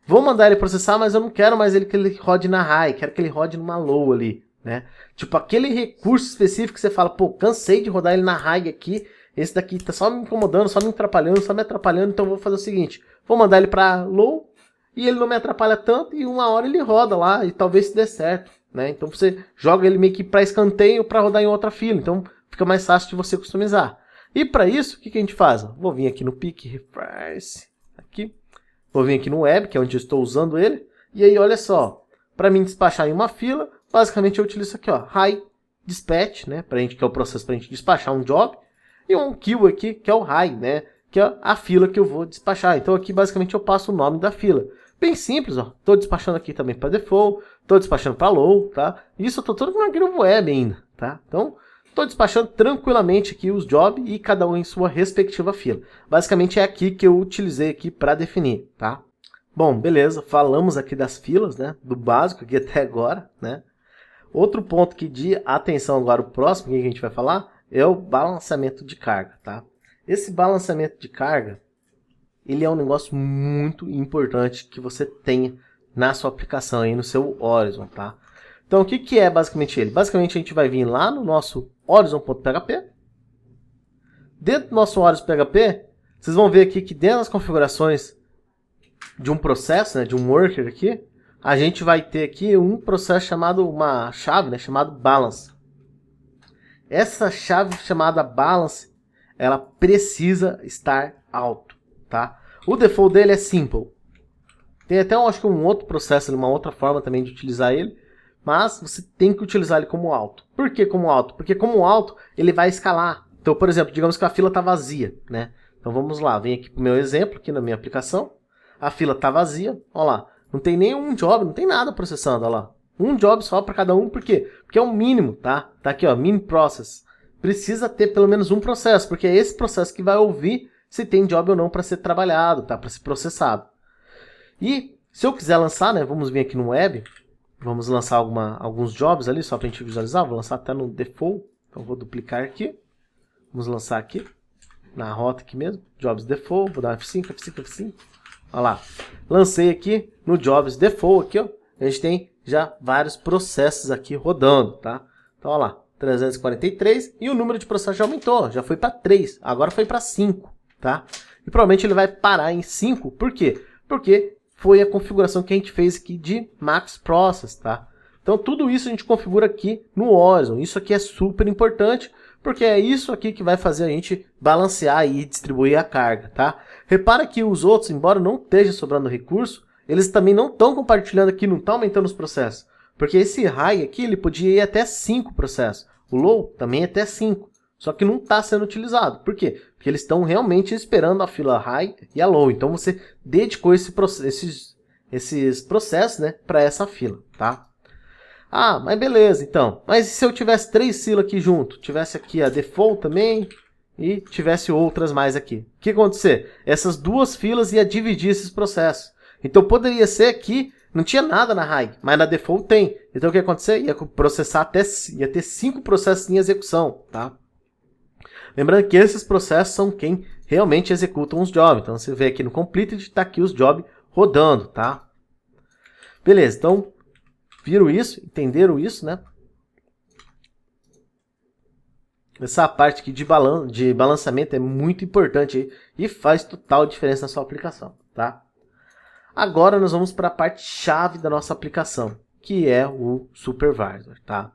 vou mandar ele processar, mas eu não quero mais que ele rode na high, quero que ele rode numa low ali, né? Tipo, aquele recurso específico que você fala, pô, cansei de rodar ele na high aqui, esse daqui tá só me incomodando, só me atrapalhando, então eu vou fazer o seguinte, vou mandar ele para low e ele não me atrapalha tanto e uma hora ele roda lá e talvez se dê certo, né? Então você joga ele meio que para escanteio para rodar em outra fila, então fica mais fácil de você customizar. E para isso, o que a gente faz? Vou vir aqui no Pick Refresh, aqui, vou vir aqui no Web, que é onde eu estou usando ele, e aí olha só, para mim despachar em uma fila, basicamente eu utilizo isso aqui, ó, High Dispatch, né, que é o processo para a gente despachar um job, e um queue aqui, que é o high, né? Que é a fila que eu vou despachar. Então aqui basicamente eu passo o nome da fila. Bem simples, ó. Tô despachando aqui também para default, tô despachando para low, tá? Isso eu tô todo na Groove Web ainda, tá? Então, tô despachando tranquilamente aqui os jobs e cada um em sua respectiva fila. Basicamente é aqui que eu utilizei aqui para definir, tá? Bom, beleza. Falamos aqui das filas, né? Do básico aqui até agora, né? Outro ponto que de atenção agora, o próximo que a gente vai falar é o balanceamento de carga, tá? Esse balanceamento de carga, ele é um negócio muito importante que você tenha na sua aplicação aí no seu Horizon, tá? Então o que é basicamente ele? Basicamente a gente vai vir lá no nosso Horizon.php. Dentro do nosso Horizon.php, vocês vão ver aqui que dentro das configurações de um processo, né, de um worker aqui, a gente vai ter aqui um processo chamado, uma chave, né, chamado balance. Essa chave chamada balance, ela precisa estar alto, tá? O default dele é simple. Tem até, acho que um outro processo, uma outra forma também de utilizar ele, mas você tem que utilizar ele como alto. Por que como alto? Porque como alto, ele vai escalar. Então, por exemplo, digamos que a fila está vazia, né? Então vamos lá, vem aqui para o meu exemplo, aqui na minha aplicação. A fila está vazia, olha lá. Não tem nenhum job, não tem nada processando, olha lá. Um job só para cada um, por quê? Porque é o mínimo, tá? Tá aqui, ó, min process. Precisa ter pelo menos um processo, porque é esse processo que vai ouvir se tem job ou não para ser trabalhado, tá? Para ser processado. E se eu quiser lançar, né? Vamos vir aqui no web, vamos lançar alguns jobs ali, só para a gente visualizar. Vou lançar até no default, então vou duplicar aqui. Vamos lançar aqui, na rota aqui mesmo, jobs default, vou dar F5, F5, F5. Olha lá, lancei aqui no jobs default aqui, ó. A gente tem já vários processos aqui rodando, tá? Então, olha lá, 343 e o número de processos já aumentou, já foi para 3, agora foi para 5, tá? E provavelmente ele vai parar em 5, por quê? Porque foi a configuração que a gente fez aqui de Max Process, tá? Então, tudo isso a gente configura aqui no Horizon. Isso aqui é super importante, porque é isso aqui que vai fazer a gente balancear e distribuir a carga, tá? Repara que os outros, embora não esteja sobrando recurso, eles também não estão compartilhando aqui, não estão aumentando os processos. Porque esse high aqui, ele podia ir até 5 processos. O low também até 5. Só que não está sendo utilizado. Por quê? Porque eles estão realmente esperando a fila high e a low. Então você dedicou esses processos, né, para essa fila, tá? Ah, mas beleza, então. Mas se eu tivesse 3 filas aqui junto? Tivesse aqui a default também e tivesse outras mais aqui. O que ia acontecer? Essas duas filas iam dividir esses processos. Então poderia ser que não tinha nada na high, mas na default tem. Então o que ia acontecer? Ia processar ia ter 5 processos em execução, tá? Lembrando que esses processos são quem realmente executam os jobs. Então você vê aqui no completed, está aqui os jobs rodando, tá? Beleza, então viram isso? Entenderam isso, né? Essa parte aqui de balanceamento é muito importante aí, e faz total diferença na sua aplicação, tá? Agora nós vamos para a parte chave da nossa aplicação, que é o supervisor, tá?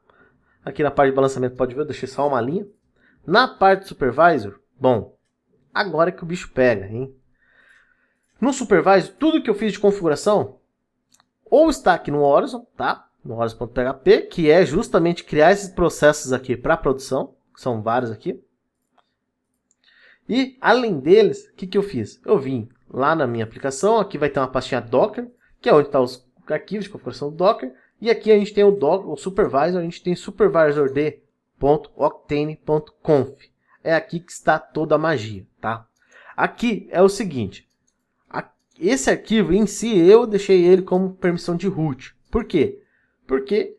Aqui na parte de balanceamento, pode ver, eu deixei só uma linha. Na parte do supervisor, Bom, agora que o bicho pega, hein? No Supervisor, tudo que eu fiz de configuração ou está aqui no Horizon, tá? No Horizon.php, que é justamente criar esses processos aqui para produção, que são vários aqui. E, além deles, o que eu fiz? Eu vim lá na minha aplicação, aqui vai ter uma pastinha Docker, que é onde estão os arquivos de configuração do Docker. E aqui a gente tem o Supervisor, a gente tem supervisord.octane.conf. É aqui que está toda a magia, tá? Aqui é o seguinte, esse arquivo em si, eu deixei ele como permissão de root. Por quê? Porque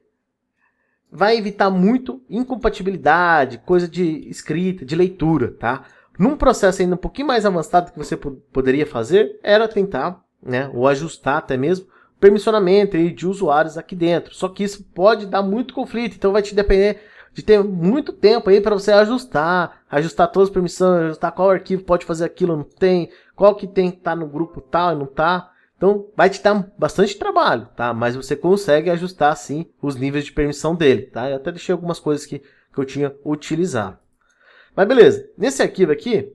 vai evitar muito incompatibilidade, coisa de escrita, de leitura, tá? Num processo ainda um pouquinho mais avançado que você poderia fazer, era tentar, né, ou ajustar até mesmo, permissionamento aí de usuários aqui dentro. Só que isso pode dar muito conflito, então vai te depender de ter muito tempo aí para você ajustar todas as permissões, ajustar qual arquivo pode fazer aquilo, não tem, qual que tem que estar no grupo tal e não tá. Então vai te dar bastante trabalho, tá? Mas você consegue ajustar sim os níveis de permissão dele, tá? Eu até deixei algumas coisas que eu tinha utilizado. Mas beleza, nesse arquivo aqui,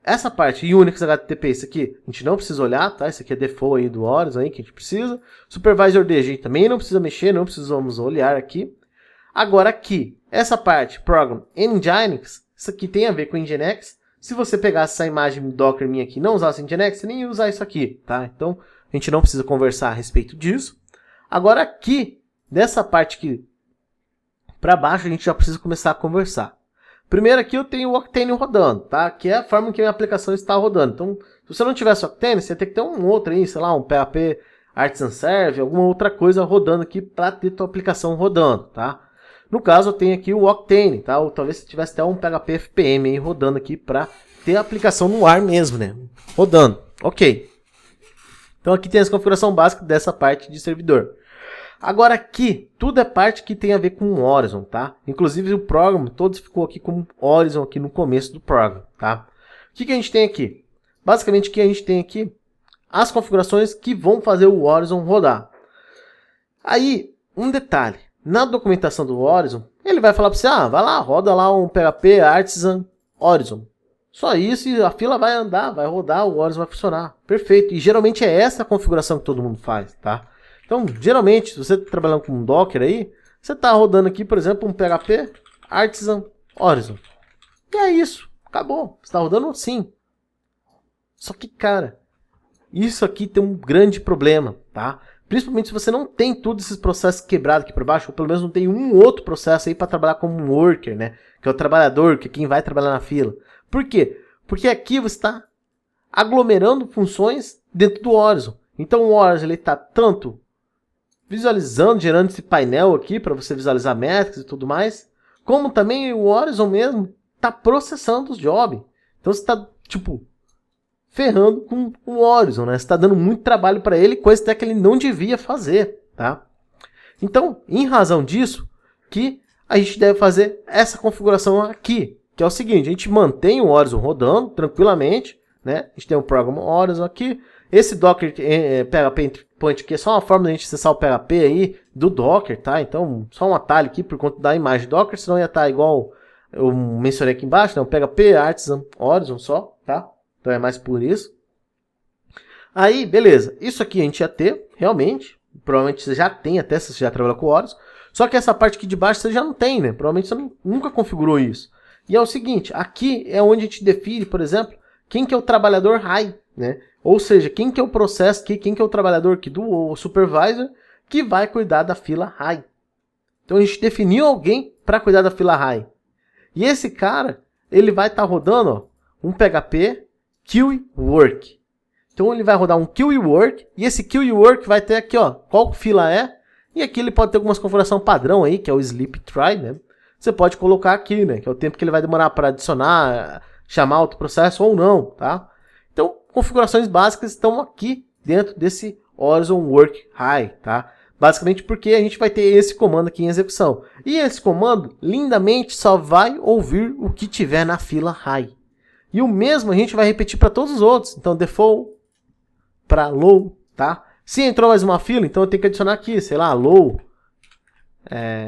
essa parte Unix HTTP, isso aqui a gente não precisa olhar, tá? Isso aqui é default aí do Horizon aí que a gente precisa. Supervisor D a gente também não precisa mexer, não precisamos olhar aqui. Agora aqui, essa parte Program Nginx, isso aqui tem a ver com Nginx. Se você pegasse essa imagem Docker minha aqui e não usasse Nginx, você nem ia usar isso aqui, tá? Então a gente não precisa conversar a respeito disso. Agora aqui, dessa parte aqui para baixo, a gente já precisa começar a conversar. Primeiro aqui eu tenho o Octane rodando, tá? Que é a forma que a minha aplicação está rodando. Então, se você não tivesse Octane, você ia ter que ter um outro aí, sei lá, um PHP Artisan Serve, alguma outra coisa rodando aqui para ter tua aplicação rodando, tá? No caso, eu tenho aqui o Octane, tá? Ou talvez você tivesse até um PHP FPM aí rodando aqui para ter a aplicação no ar mesmo, né? Rodando. Ok. Então aqui tem a configuração básica dessa parte de servidor. Agora aqui, tudo é parte que tem a ver com o Horizon, tá? Inclusive o programa, todos ficou aqui como Horizon aqui no começo do programa, tá? O que a gente tem aqui? Basicamente, o que a gente tem aqui? As configurações que vão fazer o Horizon rodar. Aí, um detalhe. Na documentação do Horizon, ele vai falar para você, vai lá, roda lá um PHP Artisan Horizon. Só isso e a fila vai andar, vai rodar, o Horizon vai funcionar. Perfeito. E geralmente é essa a configuração que todo mundo faz, tá? Então, geralmente, se você está trabalhando com um Docker aí, você está rodando aqui, por exemplo, um PHP Artisan Horizon. E é isso. Acabou. Você está rodando assim. Só que, cara, isso aqui tem um grande problema, tá? Principalmente se você não tem todos esses processos quebrados aqui para baixo, ou pelo menos não tem um outro processo aí para trabalhar como um worker, né? Que é o trabalhador, que é quem vai trabalhar na fila. Por quê? Porque aqui você está aglomerando funções dentro do Horizon. Então o Horizon está tanto visualizando, gerando esse painel aqui para você visualizar métricas e tudo mais, como também o Horizon mesmo está processando os jobs. Então você está, tipo, ferrando com o Horizon, né? Você está dando muito trabalho para ele, coisa até que ele não devia fazer, tá? Então, em razão disso, que a gente deve fazer essa configuração aqui, que é o seguinte, a gente mantém o Horizon rodando tranquilamente, né? A gente tem o programa Horizon aqui, esse Docker PHP Endpoint aqui é só uma forma de a gente acessar o PHP aí do Docker, tá? Então, só um atalho aqui por conta da imagem Docker, senão ia estar igual eu mencionei aqui embaixo, né? O PHP Artisan Horizon só, tá? Então é mais por isso. Aí, beleza. Isso aqui a gente ia ter, realmente. Provavelmente você já tem, até se você já trabalhou com o Horizon. Só que essa parte aqui de baixo você já não tem, né? Provavelmente você nunca configurou isso. E é o seguinte, aqui é onde a gente define, por exemplo, quem que é o trabalhador high, né? Ou seja, quem que é o processo, quem que é o trabalhador aqui do supervisor que vai cuidar da fila high. Então a gente definiu alguém para cuidar da fila high. E esse cara, ele vai estar rodando, ó, um PHP QE Work. Então ele vai rodar um QE Work e esse QE Work vai ter aqui, ó, qual fila é. E aqui ele pode ter algumas configuração padrão aí, que é o Sleep Try, né? Você pode colocar aqui, né, que é o tempo que ele vai demorar para adicionar, chamar outro processo ou não, tá? Então, configurações básicas estão aqui dentro desse Horizon Work High, tá? Basicamente porque a gente vai ter esse comando aqui em execução. E esse comando, lindamente, só vai ouvir o que tiver na fila high. E o mesmo a gente vai repetir para todos os outros. Então, default para low, tá? Se entrou mais uma fila, então eu tenho que adicionar aqui, sei lá, low,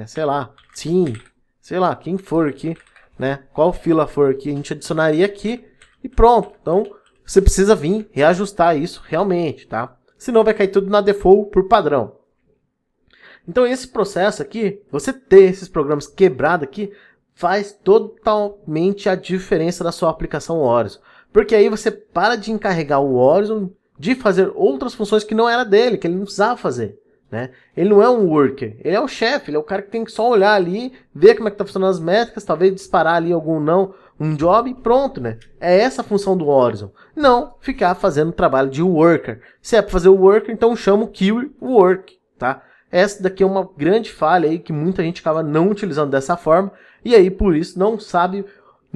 sei lá, sim, sei lá, quem for aqui. né? Qual fila for aqui, a gente adicionaria aqui e pronto. Então, você precisa vir reajustar isso realmente, tá? Senão vai cair tudo na default por padrão. Então, esse processo aqui, você ter esses programas quebrados aqui, faz totalmente a diferença da sua aplicação Horizon. Porque aí você para de encarregar o Horizon de fazer outras funções que não era dele, que ele não precisava fazer, né? Ele não é um worker, ele é o chefe, ele é o cara que tem que só olhar ali, ver como é que tá funcionando as métricas, talvez disparar ali um job e pronto, né? É essa a função do Horizon. Não ficar fazendo trabalho de worker. Se é para fazer o worker, então chama o keyword work, tá? Essa daqui é uma grande falha aí que muita gente acaba não utilizando dessa forma e aí por isso não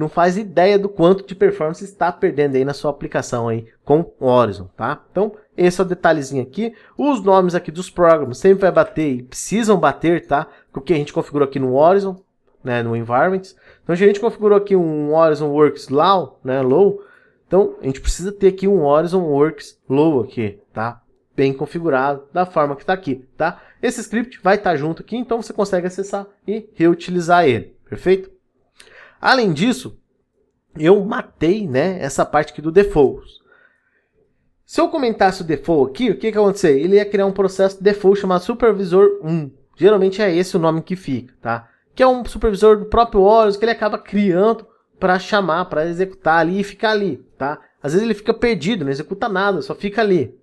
faz ideia do quanto de performance está perdendo aí na sua aplicação aí com o Horizon, tá? Então, esse é o detalhezinho aqui. Os nomes aqui dos programas sempre vai bater e precisam bater, tá? Porque a gente configurou aqui no Horizon, né, no Environments. Então, a gente configurou aqui um Horizon Works Low, né, low. Então, a gente precisa ter aqui um Horizon Works Low aqui, tá? Bem configurado, da forma que está aqui, tá? Esse script vai estar junto aqui, então você consegue acessar e reutilizar ele, perfeito? Além disso, eu matei, né, essa parte aqui do default. Se eu comentasse o default aqui, o que ia acontecer? Ele ia criar um processo default chamado supervisor 1. Geralmente é esse o nome que fica, tá? Que é um supervisor do próprio Horizon que ele acaba criando para chamar, para executar ali e ficar ali, tá? Às vezes ele fica perdido, não executa nada, só fica ali.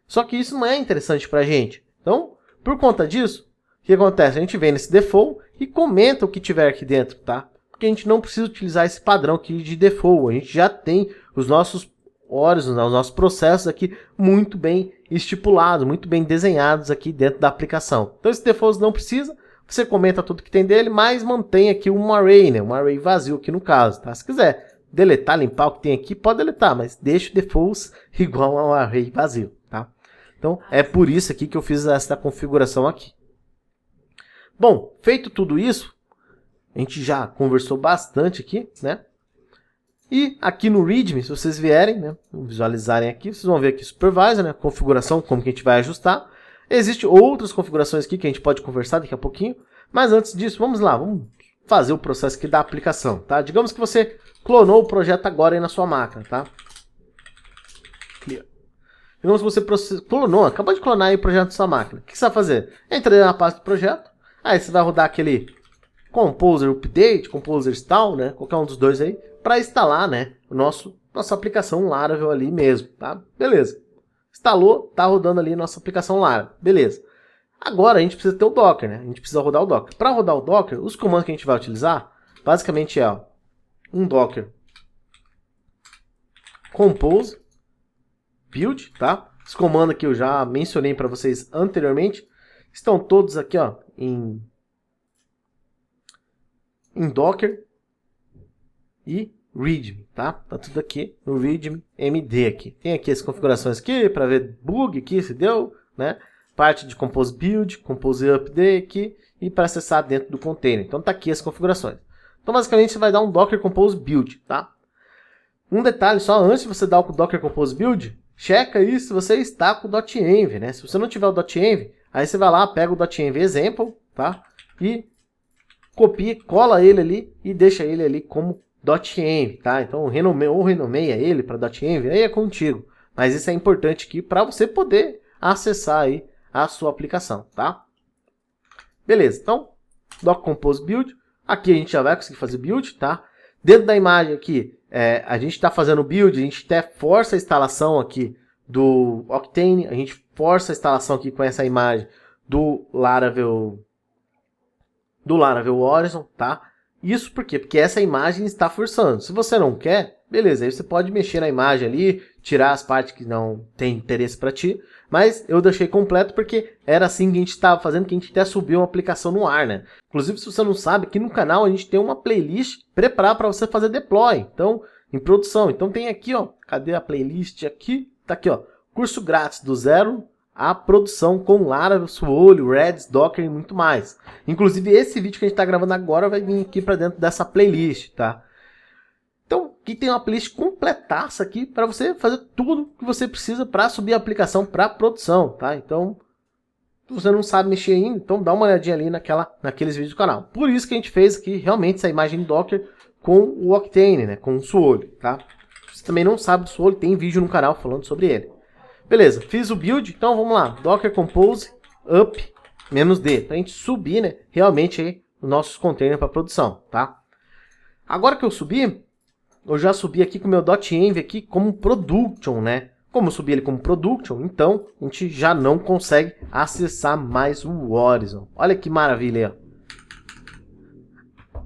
Só que isso não é interessante para a gente. Então, por conta disso, o que acontece? A gente vem nesse default e comenta o que tiver aqui dentro, tá? Porque a gente não precisa utilizar esse padrão aqui de default. A gente já tem os nossos Horizons, os nossos processos aqui muito bem estipulados, muito bem desenhados aqui dentro da aplicação. Então esse default não precisa, você comenta tudo que tem dele, mas mantém aqui um array, né? Um array vazio aqui no caso, tá? Se quiser deletar, limpar o que tem aqui, pode deletar, mas deixa o default igual a um array vazio, tá? Então é por isso aqui que eu fiz essa configuração aqui. Bom, feito tudo isso, a gente já conversou bastante aqui, né? E aqui no README, se vocês vierem, né, visualizarem aqui, vocês vão ver aqui Supervisor, né, configuração, como que a gente vai ajustar. Existem outras configurações aqui que a gente pode conversar daqui a pouquinho. Mas antes disso, vamos lá, vamos fazer o processo aqui da aplicação, tá? Digamos que você clonou o projeto agora aí na sua máquina, tá? Digamos que você clonou, acabou de clonar aí o projeto da sua máquina. O que você vai fazer? Entra na pasta do projeto, aí você vai rodar aquele Composer Update, Composer Install, né? Qualquer um dos dois aí, para instalar, né, nossa aplicação Laravel ali mesmo, tá? Beleza. Instalou, tá rodando ali nossa aplicação Laravel. Beleza. Agora a gente precisa ter o Docker, né? A gente precisa rodar o Docker. Para rodar o Docker, os comandos que a gente vai utilizar, basicamente é um Docker Compose Build, tá? Esse comando que eu já mencionei para vocês anteriormente, estão todos aqui, ó, em Docker e README, tá? Tá tudo aqui no README MD aqui. Tem aqui as configurações aqui para ver bug aqui se deu, né? Parte de Compose Build, Compose Update aqui e para acessar dentro do container. Então tá aqui as configurações. Então basicamente você vai dar um Docker Compose Build, tá? Um detalhe só, antes de você dar o Docker Compose Build, checa aí se você está com o .env, né? Se você não tiver o .env, aí você vai lá, pega o .env example, tá? E copia, cola ele ali e deixa ele ali como .env, tá? Então renomeia ele para .env, aí é contigo. Mas isso é importante aqui para você poder acessar aí a sua aplicação, tá? Beleza, então Docker Compose Build, aqui a gente já vai conseguir fazer build, tá? Dentro da imagem aqui, a gente está fazendo build, a gente até força a instalação aqui do Octane, a gente força a instalação aqui com essa imagem do Laravel Horizon, tá? Isso por quê? Porque essa imagem está forçando. Se você não quer, beleza, aí você pode mexer na imagem ali, tirar as partes que não tem interesse para ti, mas eu deixei completo porque era assim que a gente estava fazendo, que a gente até subiu uma aplicação no ar, né? Inclusive, se você não sabe, aqui no canal a gente tem uma playlist preparada para você fazer deploy, então, em produção. Então tem aqui, ó, cadê a playlist aqui? Tá aqui, ó, curso grátis do zero a produção com Laravel, Swolio, Redis, Docker e muito mais. Inclusive esse vídeo que a gente está gravando agora vai vir aqui para dentro dessa playlist, tá? Então aqui tem uma playlist completaça aqui para você fazer tudo que você precisa para subir a aplicação para produção, tá? Então, se você não sabe mexer ainda, então dá uma olhadinha ali naqueles vídeos do canal. Por isso que a gente fez aqui realmente essa imagem Docker com o Octane, né? Com o Suolho, tá? Se você também não sabe do Suolho, tem vídeo no canal falando sobre ele. Beleza, fiz o build, então vamos lá. Docker Compose up -D, pra gente subir, né? Realmente aí os nossos containers para produção, tá? Agora que eu subi, eu já subi aqui com o meu .env aqui como production, né? Como eu subi ele como production, então a gente já não consegue acessar mais o Horizon. Olha que maravilha.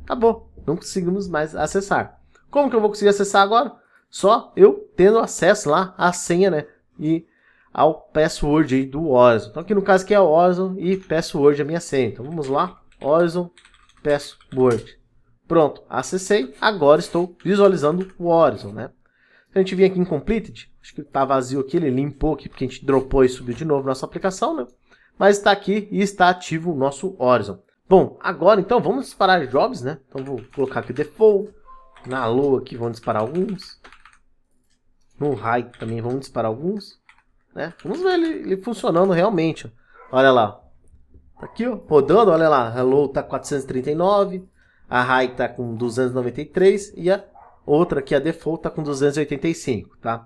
Acabou, não conseguimos mais acessar. Como que eu vou conseguir acessar agora? Só eu tendo acesso lá à senha, né? E ao password aí do Horizon. Então aqui no caso aqui é o Horizon e password a minha senha. Então vamos lá, Horizon, password. Pronto, acessei, agora estou visualizando o Horizon, né? Se a gente vir aqui em Completed, acho que está vazio aqui, ele limpou aqui porque a gente dropou e subiu de novo nossa aplicação, né? Mas está aqui e está ativo o nosso Horizon. Bom, agora então vamos disparar jobs, né? Então vou colocar aqui default, na low aqui vamos disparar alguns, no high também vamos disparar alguns, né? Vamos ver ele funcionando realmente, ó. Olha lá, tá aqui ó, rodando, olha lá, a low tá 439, a high tá com 293 e a outra aqui, a default, tá com 285, tá?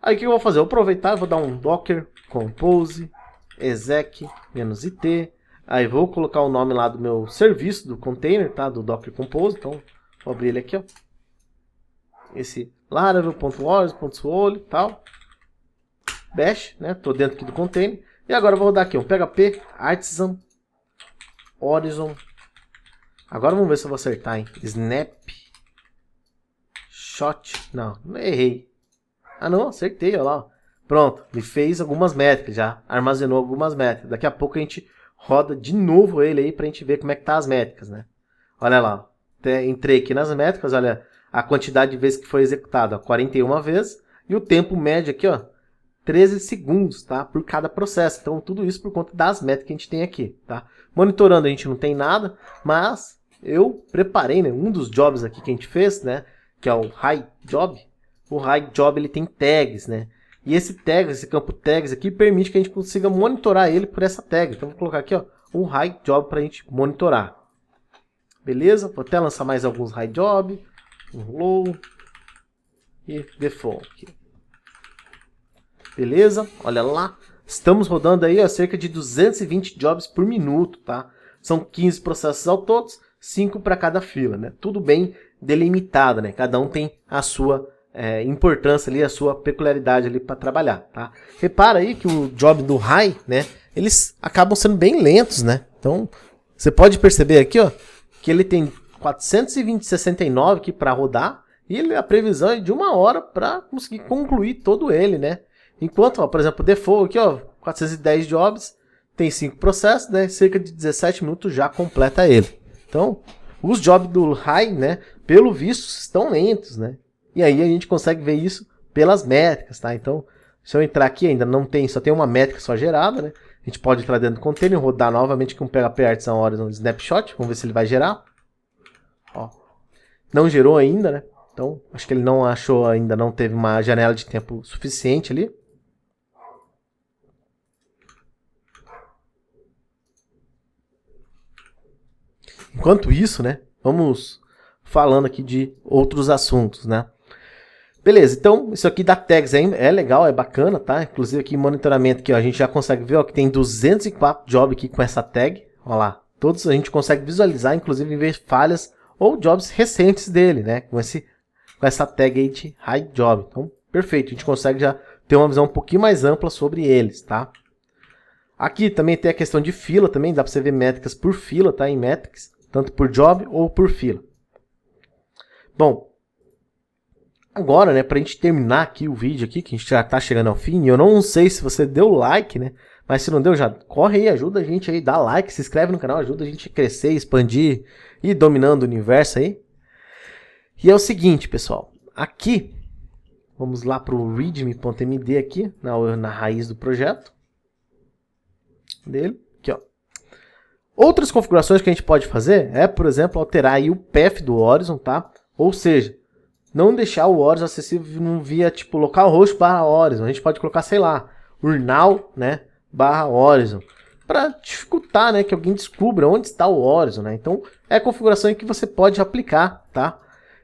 Aí o que eu vou fazer? Eu vou aproveitar e vou dar um docker compose exec -it. Aí vou colocar o nome lá do meu serviço, do container, tá? Do docker compose. Então, vou abrir ele aqui, ó. Esse laravel.horizon.suolho, tal. Bash, né? Tô dentro aqui do container. E agora eu vou rodar aqui um php artisan horizon. Agora vamos ver se eu vou acertar, hein? Snap shot. Não, errei. Ah não, acertei, olha lá. Pronto, me fez algumas métricas já. Armazenou algumas métricas. Daqui a pouco a gente roda de novo ele aí pra gente ver como é que tá as métricas, né? Olha lá. Entrei aqui nas métricas, olha a quantidade de vezes que foi executado, ó, 41 vezes. E o tempo médio aqui, ó, 13 segundos, tá? Por cada processo. Então tudo isso por conta das métricas que a gente tem aqui, tá? Monitorando a gente não tem nada, mas eu preparei, né, um dos jobs aqui que a gente fez, né? Que é o High Job. O High Job ele tem tags, né? E esse campo tags aqui permite que a gente consiga monitorar ele por essa tag. Então vou colocar aqui, ó, um High Job para a gente monitorar. Beleza? Vou até lançar mais alguns High Job, um Low e Default. Aqui. Beleza? Olha lá. Estamos rodando aí a cerca de 220 jobs por minuto, tá? São 15 processos ao todo, 5 para cada fila, né? Tudo bem delimitado, né? Cada um tem a sua importância ali, a sua peculiaridade ali para trabalhar, tá? Repara aí que o job do high, né? Eles acabam sendo bem lentos, né? Então, você pode perceber aqui, ó, que ele tem 469 aqui para rodar e a previsão é de 1 hora para conseguir concluir todo ele, né? Enquanto, ó, por exemplo, o default aqui, ó, 410 jobs, tem 5 processos, né? Cerca de 17 minutos já completa ele. Então, os jobs do high, né, pelo visto, estão lentos, né? E aí a gente consegue ver isso pelas métricas, tá? Então, se eu entrar aqui, ainda não tem, só tem uma métrica só gerada, né? A gente pode entrar dentro do container, rodar novamente com o PHP Artisan Horizon Snapshot, vamos ver se ele vai gerar. Ó, não gerou ainda, né? Então, acho que ele não achou ainda, não teve uma janela de tempo suficiente ali. Enquanto isso, né, vamos falando aqui de outros assuntos, né? Beleza, então isso aqui da tags é legal, é bacana, tá? Inclusive aqui em monitoramento aqui, ó, a gente já consegue ver, ó, que tem 204 jobs aqui com essa tag, ó lá. Todos a gente consegue visualizar, inclusive ver falhas ou jobs recentes dele, né? Com essa tag aí de high job. Então, perfeito, a gente consegue já ter uma visão um pouquinho mais ampla sobre eles, tá? Aqui também tem a questão de fila também, dá para você ver métricas por fila, tá? Em metrics, tanto por job ou por fila. Bom, agora, né, pra gente terminar aqui o vídeo aqui, que a gente já tá chegando ao fim, eu não sei se você deu like, né, mas se não deu, já corre aí, ajuda a gente aí, dá like, se inscreve no canal, ajuda a gente a crescer, expandir e dominando o universo aí. E é o seguinte, pessoal, aqui, vamos lá pro readme.md aqui, na raiz do projeto dele, aqui ó. Outras configurações que a gente pode fazer é, por exemplo, alterar aí o path do Horizon, tá? Ou seja, não deixar o Horizon acessível via tipo localhost / Horizon. A gente pode colocar, sei lá, urnal, né, / Horizon, para dificultar, né, que alguém descubra onde está o Horizon, né? Então, é a configuração que você pode aplicar, tá?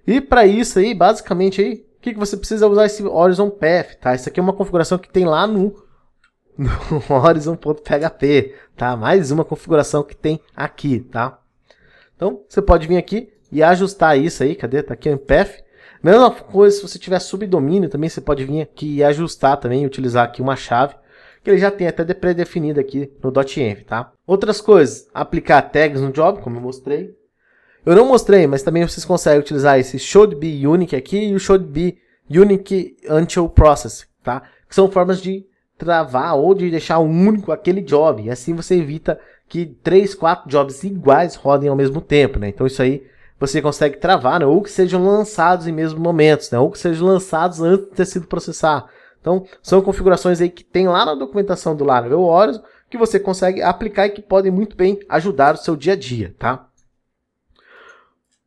E para isso aí, basicamente aí, o que você precisa usar esse Horizon Path, tá? Isso aqui é uma configuração que tem lá no Horizon.php, tá? Mais uma configuração que tem aqui, tá? Então, você pode vir aqui e ajustar isso aí, cadê? Tá aqui em Path. Mesma coisa, se você tiver subdomínio também, você pode vir aqui e ajustar também, utilizar aqui uma chave, que ele já tem até pré-definido aqui no .env, tá? Outras coisas, aplicar tags no job, como eu mostrei. Eu não mostrei, mas também vocês conseguem utilizar esse should be unique aqui e o should be unique until process, tá? Que são formas de travar ou de deixar único aquele job. E assim você evita que 3, 4 jobs iguais rodem ao mesmo tempo, né? Então isso aí você consegue travar, né? Ou que sejam lançados em mesmos momentos, né? Ou que sejam lançados antes de ter sido processado. Então são configurações aí que tem lá na documentação do Laravel Horizon que você consegue aplicar e que podem muito bem ajudar o seu dia a dia, tá?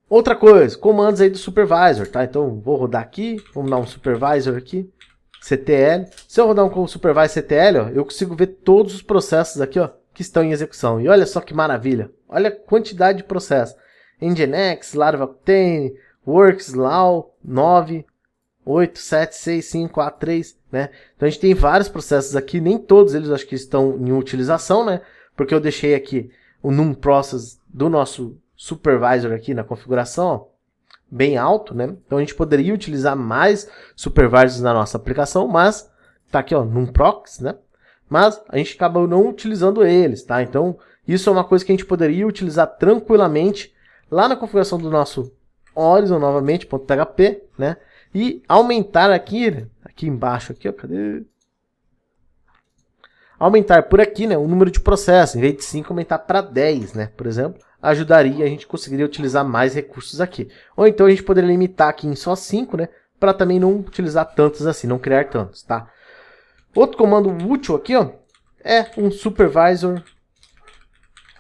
Outra coisa, comandos aí do supervisor, tá? Então vou rodar aqui, vamos dar um supervisor aqui, CTL. Se eu rodar um supervisor CTL, ó, eu consigo ver todos os processos aqui, ó, que estão em execução. E olha só que maravilha, olha a quantidade de processos. Nginx, Laravel Octane, Works, Law, 9, 8, 7, 6, 5, 4, 3, né? Então a gente tem vários processos aqui, nem todos eles acho que estão em utilização, né? Porque eu deixei aqui o num process do nosso supervisor aqui na configuração, ó, bem alto, né? Então a gente poderia utilizar mais supervisors na nossa aplicação, mas tá aqui, ó, num proxy, né? Mas a gente acaba não utilizando eles, tá? Então isso é uma coisa que a gente poderia utilizar tranquilamente lá na configuração do nosso Horizon novamente, .php, né? E aumentar aqui embaixo, aqui, ó, cadê? Aumentar por aqui, né, o número de processos, em vez de 5, aumentar para 10, né, por exemplo, ajudaria, a gente conseguiria utilizar mais recursos aqui. Ou então a gente poderia limitar aqui em só 5, né, para também não utilizar tantos assim, não criar tantos, tá? Outro comando útil aqui, ó, é um supervisor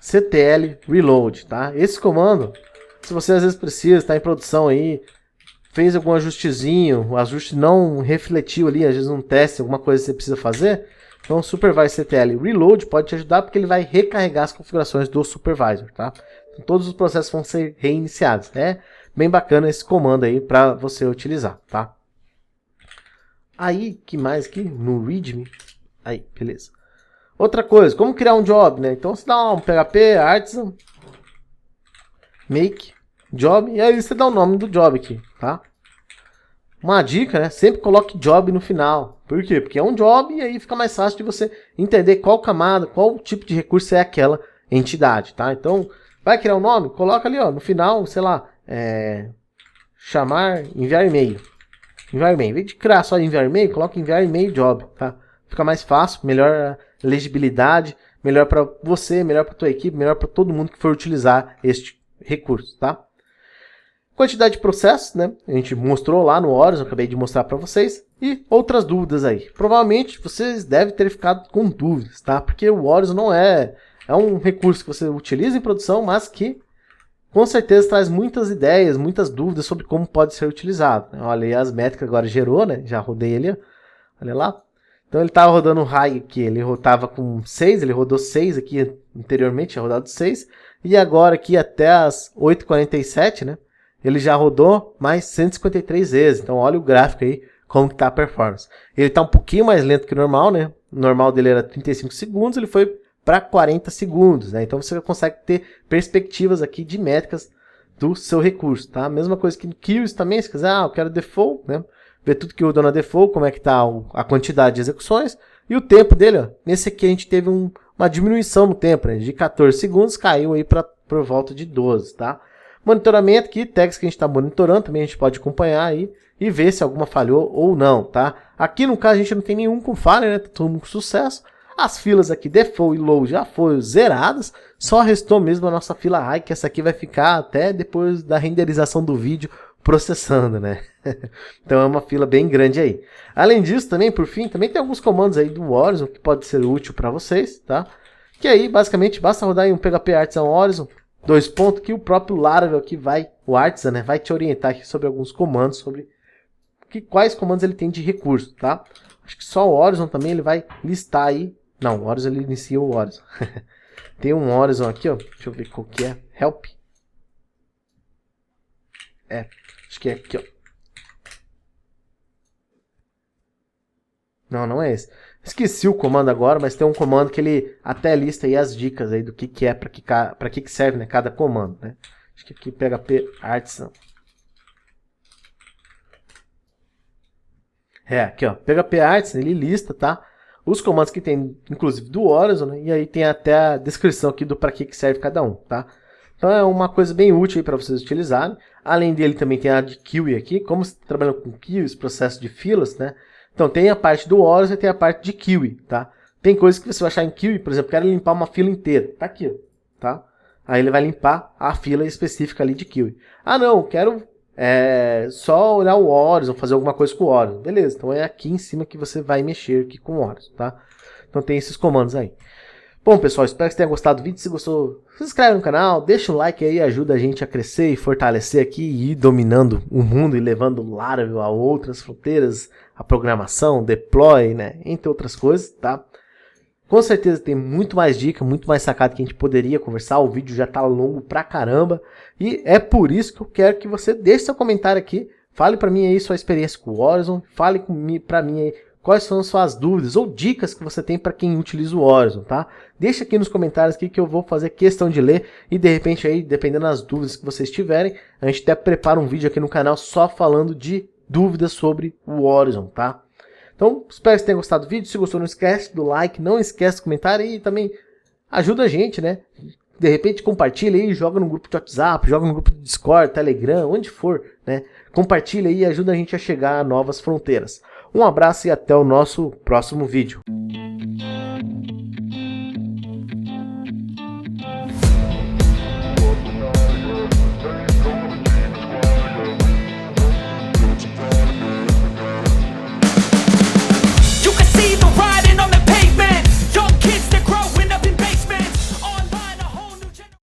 ctl reload, tá? Esse comando, se você às vezes precisa, está em produção aí, fez algum ajustezinho, o ajuste não refletiu ali, às vezes um teste, alguma coisa que você precisa fazer, então o supervisor ctl reload pode te ajudar porque ele vai recarregar as configurações do supervisor, tá? Então, todos os processos vão ser reiniciados. É bem bacana esse comando aí para você utilizar, tá? Aí, que mais aqui? No readme. Aí, beleza. Outra coisa, como criar um job, né? Então você dá um PHP, artisan, make, job, e aí você dá o nome do job aqui, tá? Uma dica, né? Sempre coloque job no final. Por quê? Porque é um job e aí fica mais fácil de você entender qual camada, qual tipo de recurso é aquela entidade, tá? Então, vai criar um nome? Coloca ali, ó, no final, sei lá, chamar, enviar e-mail. Enviar e-mail. Em vez de criar só enviar e-mail, coloca enviar e-mail job, tá? Fica mais fácil, melhor legibilidade, melhor para você, melhor para tua equipe, melhor para todo mundo que for utilizar este recurso, tá? Quantidade de processos, né? A gente mostrou lá no Horizon, acabei de mostrar para vocês. E outras dúvidas aí. Provavelmente vocês devem ter ficado com dúvidas, tá? Porque o Horizon não é um recurso que você utiliza em produção, mas que com certeza traz muitas ideias, muitas dúvidas sobre como pode ser utilizado. Olha aí as métricas agora gerou, né? Já rodei ele, olha lá. Então ele estava rodando um high aqui, ele estava com 6, ele rodou 6 aqui anteriormente, tinha rodado 6. E agora aqui até as 8h47, né? Ele já rodou mais 153 vezes. Então olha o gráfico aí, como que tá a performance. Ele está um pouquinho mais lento que o normal, né? O normal dele era 35 segundos, ele foi para 40 segundos, né? Então você consegue ter perspectivas aqui de métricas do seu recurso, tá? Mesma coisa que no Queues também, se quiser, eu quero default, né? Ver tudo que rodou na default, como é que tá a quantidade de execuções e o tempo dele, ó. Nesse aqui a gente teve uma diminuição no tempo, né? De 14 segundos caiu aí para por volta de 12, tá? Monitoramento aqui, tags que a gente está monitorando, também a gente pode acompanhar aí e ver se alguma falhou ou não, tá? Aqui no caso a gente não tem nenhum com falha, né? Tá todo mundo com sucesso. As filas aqui, default e low, já foram zeradas. Só restou mesmo a nossa fila high, que essa aqui vai ficar até depois da renderização do vídeo processando, né? Então é uma fila bem grande aí. Além disso, também, por fim, também tem alguns comandos aí do Horizon que pode ser útil para vocês, tá? Que aí, basicamente, basta rodar em um PHP Artisan Horizon, 2 pontos, que o próprio Laravel aqui o Artisan, né, vai te orientar aqui sobre alguns comandos, sobre quais comandos ele tem de recurso, tá? Acho que só o Horizon também ele vai listar aí. Não, o Horizon ele inicia o Horizon. Tem um Horizon aqui, ó. Deixa eu ver qual que é. Help. Acho que é aqui, ó. Não, não é esse. Esqueci o comando agora, mas tem um comando que ele até lista aí as dicas aí do que é, para que serve, né, cada comando, né? Acho que aqui PHP Artisan. Aqui ó, PHP Artisan, ele lista, tá? Os comandos que tem, inclusive do Horizon, né? E aí tem até a descrição aqui do para que serve cada um, tá? Então é uma coisa bem útil para vocês utilizarem. Além dele também tem a de Kiwi aqui, como você está trabalhando com Kiwi, esse processo de filas, né? Então tem a parte do Horizon e tem a parte de Kiwi, tá? Tem coisas que você vai achar em Kiwi, por exemplo, quero limpar uma fila inteira, tá aqui, ó, tá? Aí ele vai limpar a fila específica ali de Kiwi. Ah não, quero só olhar o Horizon, fazer alguma coisa com o Horizon. Beleza, então é aqui em cima que você vai mexer aqui com o Horizon, tá? Então tem esses comandos aí. Bom, pessoal, espero que você tenha gostado do vídeo. Se gostou, se inscreve no canal, deixa o like aí, ajuda a gente a crescer e fortalecer aqui e ir dominando o mundo e levando o Laravel a outras fronteiras, a programação, deploy, né, entre outras coisas, tá? Com certeza tem muito mais dica, muito mais sacada que a gente poderia conversar. O vídeo já tá longo pra caramba e é por isso que eu quero que você deixe seu comentário aqui, fale pra mim aí sua experiência com o Horizon, fale pra mim aí quais são as suas dúvidas ou dicas que você tem para quem utiliza o Horizon, tá? Deixa aqui nos comentários aqui que eu vou fazer questão de ler e de repente aí, dependendo das dúvidas que vocês tiverem, a gente até prepara um vídeo aqui no canal só falando de dúvidas sobre o Horizon, tá? Então, espero que você tenha gostado do vídeo. Se gostou, não esquece do like, não esquece do comentário e também ajuda a gente, né? De repente compartilha aí, joga no grupo de WhatsApp, joga no grupo de Discord, Telegram, onde for, né? Compartilha aí e ajuda a gente a chegar a novas fronteiras. Um abraço e até o nosso próximo vídeo.